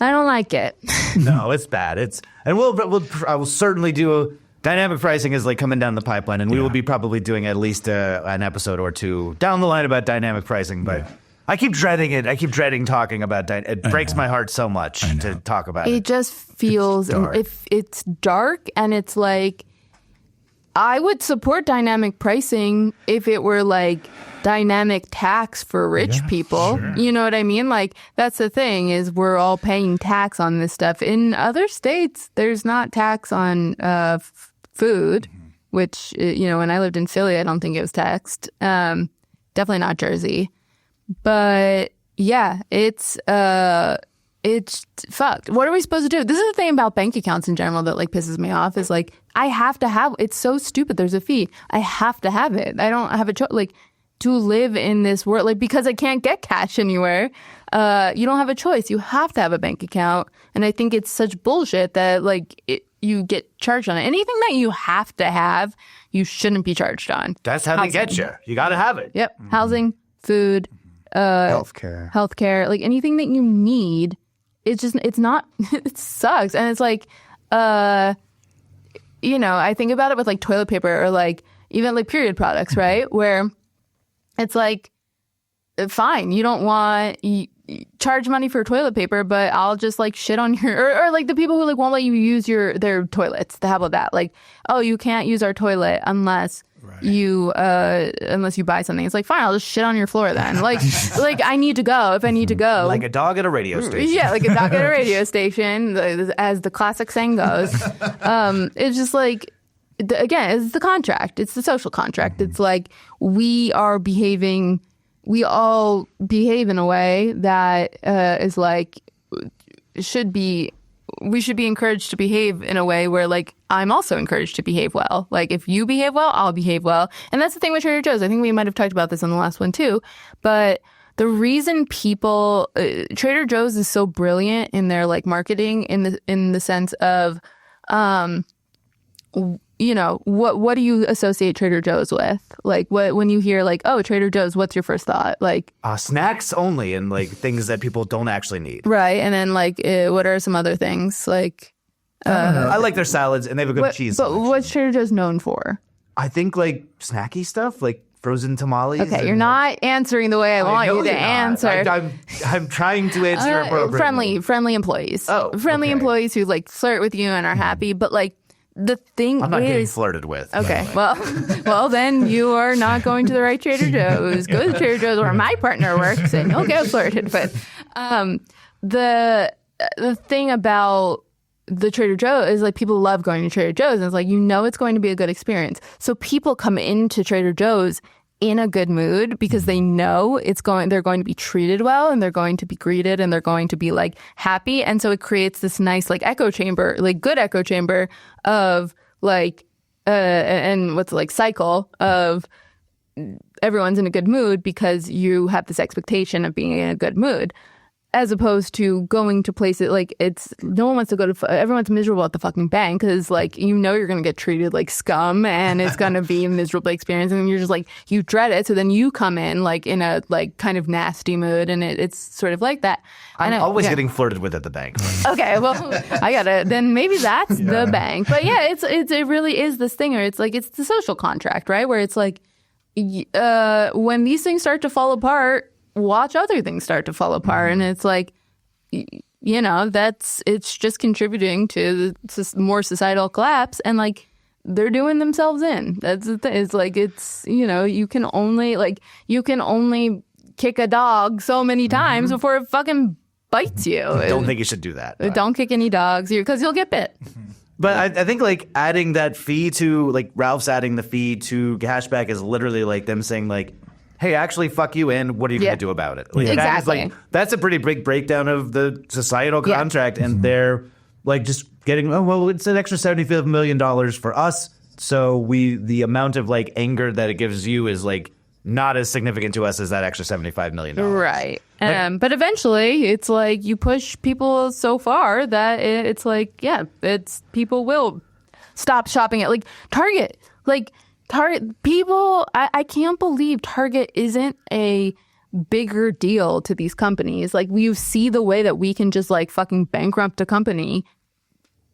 I don't like it. No, it's bad. I will certainly do dynamic pricing is like coming down the pipeline, and we will be probably doing at least an episode or two down the line about dynamic pricing, but I keep dreading it. I keep dreading talking about it. Breaks my heart so much to talk about it. It just feels it's dark, and it's like I would support dynamic pricing if it were like dynamic tax for rich people. Sure. You know what I mean? Like that's the thing is we're all paying tax on this stuff. In other states, there's not tax on food, which when I lived in Philly, I don't think it was taxed. Definitely not Jersey. But yeah, it's fucked. What are we supposed to do? This is the thing about bank accounts in general that like pisses me off is like I have to have it's so stupid. There's a fee. I have to have it. I don't have a choice like to live in this world like because I can't get cash anywhere. You don't have a choice. You have to have a bank account. And I think it's such bullshit that like you get charged on it. Anything that you have to have, you shouldn't be charged on. That's how they get you. You got to have it. Yep. Housing, food, healthcare, like anything that you need. It's not, it sucks. And it's like, I think about it with like toilet paper or like even like period products, right? Where it's like, fine, you don't want, charge money for toilet paper, but I'll just like shit on your, or like the people who like won't let you use their toilets. How about that? Like, oh, you can't use our toilet unless you buy something. It's like, fine, I'll just shit on your floor then. Like I need to go if I need to go. Like a dog at a radio station. Yeah, like a dog at a radio station, as the classic saying goes. It's just like, again, it's the contract. It's the social contract. It's like we all behave in a way that is like we should be encouraged to behave in a way where like I'm also encouraged to behave well. Like if you behave well, I'll behave well. And that's the thing with Trader Joe's. I think we might have talked about this on the last one too. But the reason Trader Joe's is so brilliant in their like marketing in the sense of what do you associate Trader Joe's with? Like when you hear like, oh, Trader Joe's, what's your first thought? Like snacks only and like things that people don't actually need. Right. And then like what are some other things? Like I like their salads and they have a good cheese But selection. what's Trader Joe's known for? I think like snacky stuff, like frozen tamales. Okay, and, you're not answering the way I want know you to you're not. answer. I'm trying to answer appropriately. Friendly employees. Oh, friendly okay. employees who like flirt with you and are happy. But like the thing I'm not getting is, flirted with. okay, well then you are not going to the right Trader Joe's. Go to Trader Joe's where my partner works, and you'll get flirted with. The thing about the Trader Joe is like people love going to Trader Joe's, and it's like it's going to be a good experience. So people come into Trader Joe's in a good mood because they know they're going to be treated well, and they're going to be greeted, and they're going to be like happy, and so it creates this nice like echo chamber, like good echo chamber of like and what's like cycle of everyone's in a good mood because you have this expectation of being in a good mood. As opposed to going to places like no one wants to go to, everyone's miserable at the fucking bank because like, you're going to get treated like scum and it's going to be a miserable experience. And you're just like, you dread it. So then you come in like in a like kind of nasty mood and it's sort of like that. I'm always getting flirted with at the bank. Okay, well, then maybe that's the bank. But yeah, it really is this thing where it's like, it's the social contract, right? Where it's like, when these things start to fall apart, watch other things start to fall apart. And it's like, it's just contributing to the more societal collapse. And like, they're doing themselves in. That's the thing. It's like, you can only kick a dog so many times before it fucking bites you. I don't think you should do that. Don't kick any dogs because you'll get bit. But I think like adding that fee to like Ralph's adding the fee to Cashback is literally like them saying like, hey, actually, fuck you, and what are you going to do about it? Like, exactly. That's a pretty big breakdown of the societal contract, and they're like just getting, it's an extra $75 million for us, so the amount of like anger that it gives you is like not as significant to us as that extra $75 million. Right. But eventually, it's like you push people so far that it's like, people will stop shopping at like Target. Like, people, I can't believe Target isn't a bigger deal to these companies. Like, you see the way that we can just like fucking bankrupt a company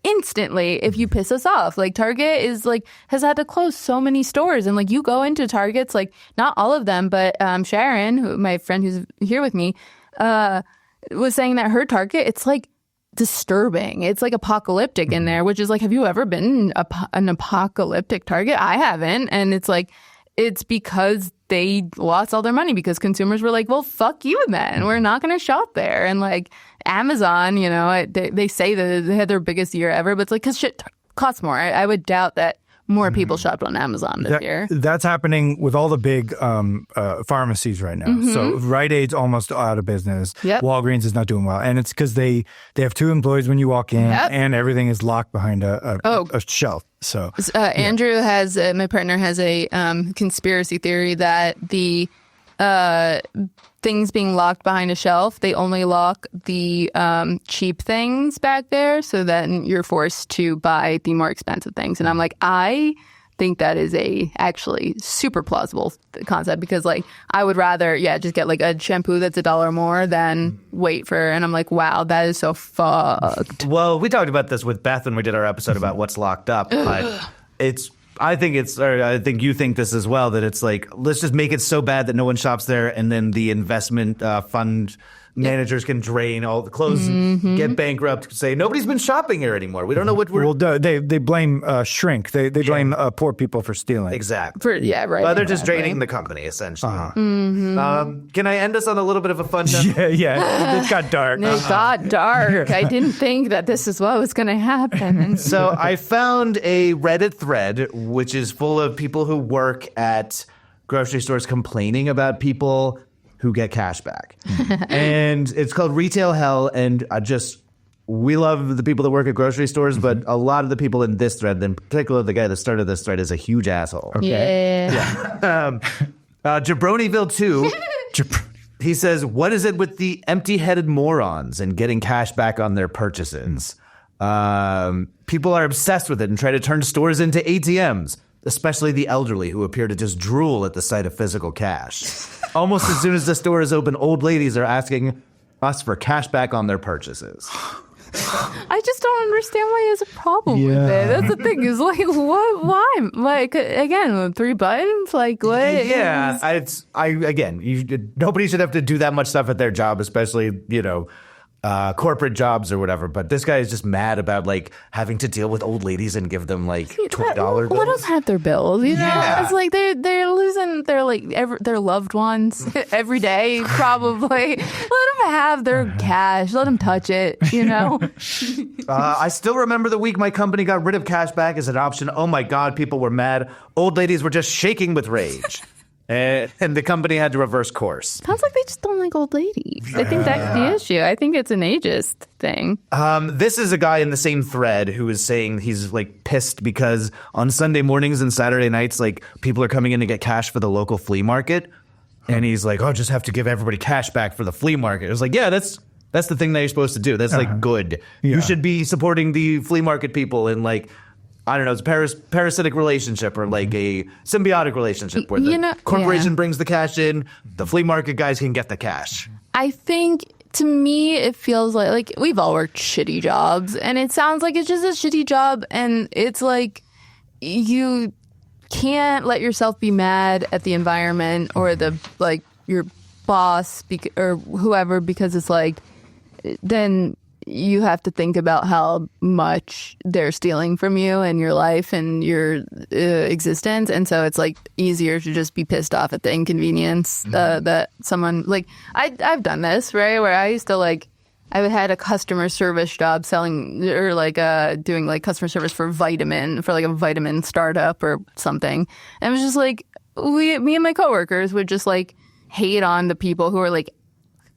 instantly if you piss us off. Like, Target is like has had to close so many stores, and like you go into Targets, like not all of them, but Sharon, my friend who's here with me, was saying that her Target, it's like disturbing. It's like apocalyptic in there, which is like, have you ever been an apocalyptic Target? I haven't. And it's like, it's because they lost all their money because consumers were like, well, fuck you then. We're not going to shop there. And like Amazon, they say that they had their biggest year ever, but it's like, because shit costs more. I would doubt that more people shopped on Amazon this year. That's happening with all the big pharmacies right now. So Rite Aid's almost out of business. Yep. Walgreens is not doing well. And it's because they have 2 employees when you walk in, and everything is locked behind a shelf. So Andrew has, my partner has a conspiracy theory that the things being locked behind a shelf, they only lock the cheap things back there, so then you're forced to buy the more expensive things. And I'm like, I think that is a actually super plausible concept, because like I would rather just get like a shampoo that's $1 more than wait for, and I'm like, wow, that is so fucked. Well, we talked about this with Beth when we did our episode about what's locked up, but I think you think this as well, that it's like, let's just make it so bad that no one shops there, and then the investment fund managers can drain all the clothes, get bankrupt, say nobody's been shopping here anymore. We don't know what we're. Well, they blame shrink. They blame poor people for stealing. Exactly. Right. Well, they're just draining the company essentially. Can I end us on a Reddit a fun note? Yeah. It got dark. It got dark. I didn't think that this is what was going to happen. So I found a Reddit thread which is full of people who work at grocery stores complaining about people who get cash back. And it's called Retail Hell, and we love the people that work at grocery stores, but a lot of the people in this thread, in particular the guy that started this thread, is a huge asshole. Okay. Jabronyville 2, he says, what is it with the empty-headed morons and getting cash back on their purchases? People are obsessed with it and try to turn stores into ATMs, especially the elderly who appear to just drool at the sight of physical cash. Almost as soon as the store is open, old ladies are asking us for cash back on their purchases. I just don't understand why he has a problem with it. That's the thing. Is like, what? Why? Like, again, 3 buttons. Like, what? Yeah, nobody should have to do that much stuff at their job, especially corporate jobs or whatever. But this guy is just mad about like having to deal with old ladies and give them like $20 bills. Let them have their bills. Yeah. It's like they're losing their loved ones every day. Probably let them have their cash. Let them touch it. I still remember the week my company got rid of cashback as an option. Oh my God, people were mad. Old ladies were just shaking with rage. And the company had to reverse course. Sounds like they just don't like old ladies. I think that's the issue. I think it's an ageist thing. This is a guy in the same thread who is saying he's like pissed because on Sunday mornings and Saturday nights, like people are coming in to get cash for the local flea market. And he's like, oh, just have to give everybody cash back for the flea market. It was like, yeah, that's the thing that you're supposed to do. That's like good. Yeah. You should be supporting the flea market people and like, I don't know, it's a parasitic relationship or like a symbiotic relationship where the corporation brings the cash in, the flea market guys can get the cash. I think, to me, it feels like we've all worked shitty jobs, and it sounds like it's just a shitty job, and it's like you can't let yourself be mad at the environment or your boss or whoever, because it's like then you have to think about how much they're stealing from you and your life and your existence. And so it's like easier to just be pissed off at the inconvenience that someone like I've done this, right? Where I used to I had a customer service job selling or doing like customer service for a vitamin startup or something. And it was just like me and my coworkers would just like hate on the people who are like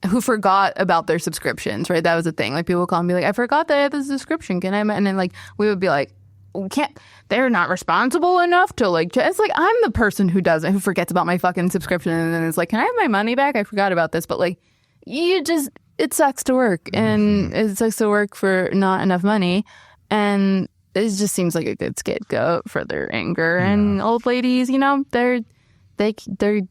who forgot about their subscriptions, right? That was the thing. Like people would call and be like, I forgot that I have this subscription. Can I? And then like we would be like, we can't. They're not responsible enough to like. It's like I'm the person who forgets about my fucking subscription, and then it's like, can I have my money back? I forgot about this, but like, it sucks to work, and it sucks to work for not enough money, and it just seems like a good scapegoat for their anger. Yeah. And old ladies, they're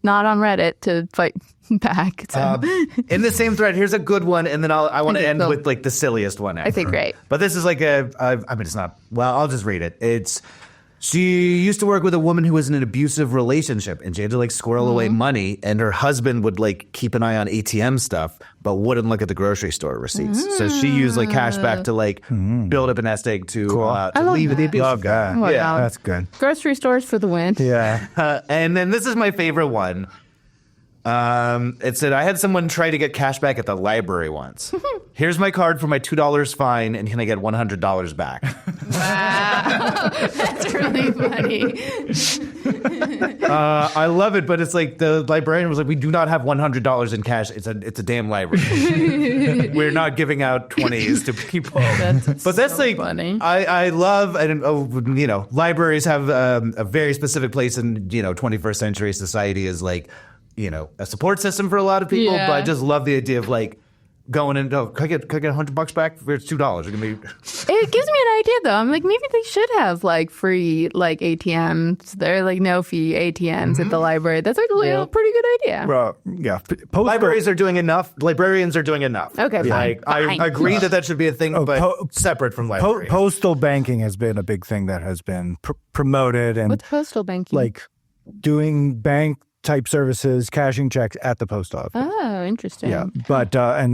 not on Reddit to fight back. So. In the same thread, here's a good one, and then I want to end with like the silliest one ever. I think great. But this is like it's not. Well, I'll just read it. She used to work with a woman who was in an abusive relationship, and she had to like squirrel away money, and her husband would like keep an eye on ATM stuff, but wouldn't look at the grocery store receipts. So she used like cashback to like build up a nest egg to leave the abusive guy. Wow. Yeah, that's good. Grocery stores for the win. Yeah. And then this is my favorite one. It said, I had someone try to get cash back at the library once. Here's my card for my $2 fine, and can I get $100 back? Wow. That's really funny. I love it, but it's like the librarian was like, we do not have $100 in cash. It's a damn library. We're not giving out 20s to people. That's so like funny. I love, and libraries have a very specific place in 21st century society is like, a support system for a lot of people, but I just love the idea of like going in. Oh, can I get $100 back for $2? It gives me an idea though. I'm like, maybe they should have like free like ATMs. They're like no fee ATMs at the library. That's actually a pretty good idea. Well, yeah. Libraries are doing enough. Librarians are doing enough. Okay, fine. I agree that should be a thing, but separate from libraries. Postal banking has been a big thing that has been promoted. And what's postal banking? Like doing bank type services, cashing checks at the post office. Oh, interesting. Yeah, but and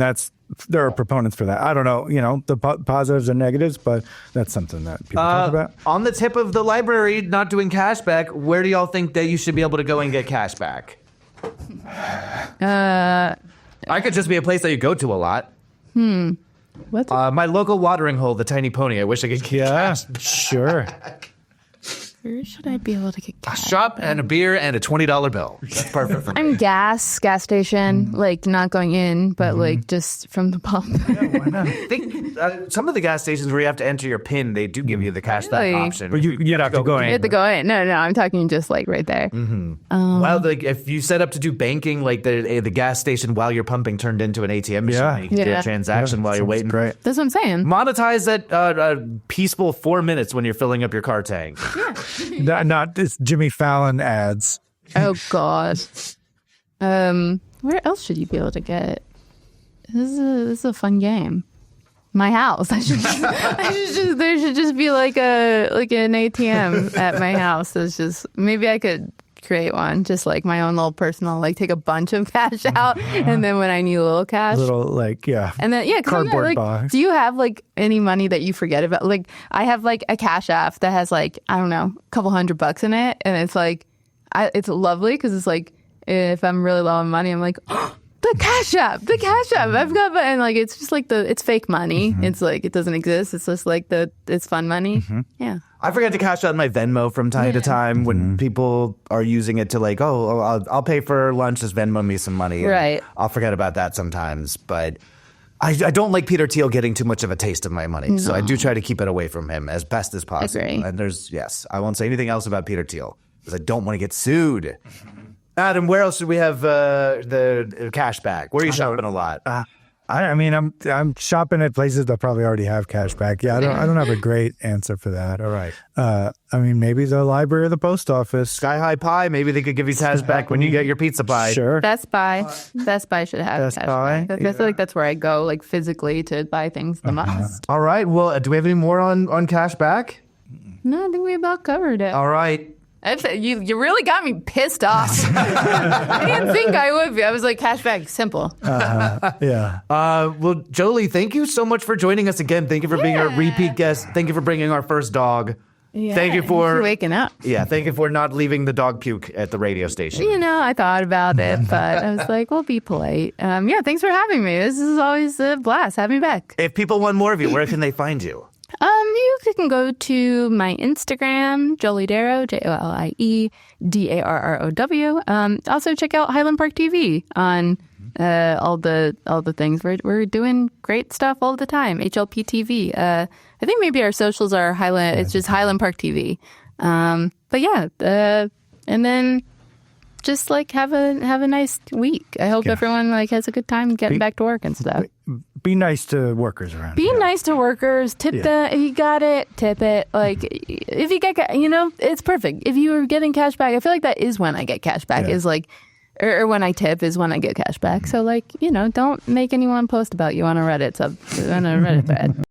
there are proponents for that. I don't know, the positives and negatives, but that's something that people talk about. On the tip of the library not doing cash back, where do y'all think that you should be able to go and get cash back? I could just be a place that you go to a lot. What? My local watering hole, the Tiny Pony. I wish I could get cash. Sure. Where should I be able to get cash? A shop and a beer and a $20 bill. That's perfect for me. I'm gas station, like not going in, but like just from the pump. Yeah, why not? I think some of the gas stations where you have to enter your PIN, they do give you the cash back option. But you'd have to go in. You have to go in. No, I'm talking just like right there. Well, like if you set up to do banking, like the gas station while you're pumping turned into an ATM machine, you can do a transaction while you're waiting. Great. That's what I'm saying. Monetize that peaceful 4 minutes when you're filling up your car tank. Yeah. Not this Jimmy Fallon ads. Oh God. Where else should you be able to get it? This is a fun game. my house. There should just be like an ATM at my house. It's just maybe I could create one, just like my own little personal, like take a bunch of cash out, and then when I need a little cash, and then cardboard box. Do you have like any money that you forget about? Like I have like a Cash App that has like I don't know, a couple $100 in it, and it's like it's lovely because it's like if I'm really low on money, I'm like. The Cash App. I've got, and like it's just like it's fake money. It's like it doesn't exist. It's just like it's fun money. Yeah. I forget to cash out my Venmo from time to time when people are using it to like, I'll pay for lunch, just Venmo me some money. Right. I'll forget about that sometimes, but I don't like Peter Thiel getting too much of a taste of my money, so I do try to keep it away from him as best as possible. Agree. And I won't say anything else about Peter Thiel because I don't want to get sued. Adam, where else do we have the Cashback? Where are you shopping a lot? I'm shopping at places that probably already have Cashback. Yeah, I don't have a great answer for that. All right. Maybe the library or the post office. Sky High Pie, maybe they could give you Cashback when you get your pizza pie. Sure. Best Buy should have Cashback. I feel like that's where I go, like physically, to buy things the most. All right. Well, do we have any more on Cashback? No, I think we about covered it. All right. You really got me pissed off. I didn't think I would be. I was like, Cashback, simple. Yeah. Well, Jolie, thank you so much for joining us again. Thank you for being our repeat guest. Thank you for bringing our first dog. Yeah, thank you for waking up. Yeah, thank you for not leaving the dog puke at the radio station. I thought about it, but I was like, we'll be polite. Thanks for having me. This is always a blast. Have me back. If people want more of you, where can they find you? You can go to my Instagram, Jolie Darrow, JolieDarrow. Also check out Highland Park TV on all the things. We're doing great stuff all the time. HLP TV. I think maybe our socials are Highland. It's just Highland Park TV. And then just like have a nice week. I hope everyone like has a good time getting back to work and stuff. Be nice to workers around. Be nice to workers. Tip them. If you got it, tip it. Like if you get, it's perfect. If you are getting cash back, I feel like that is when I get cash back. Is like, or when I tip is when I get cash back. So like, don't make anyone post about you on a Reddit thread.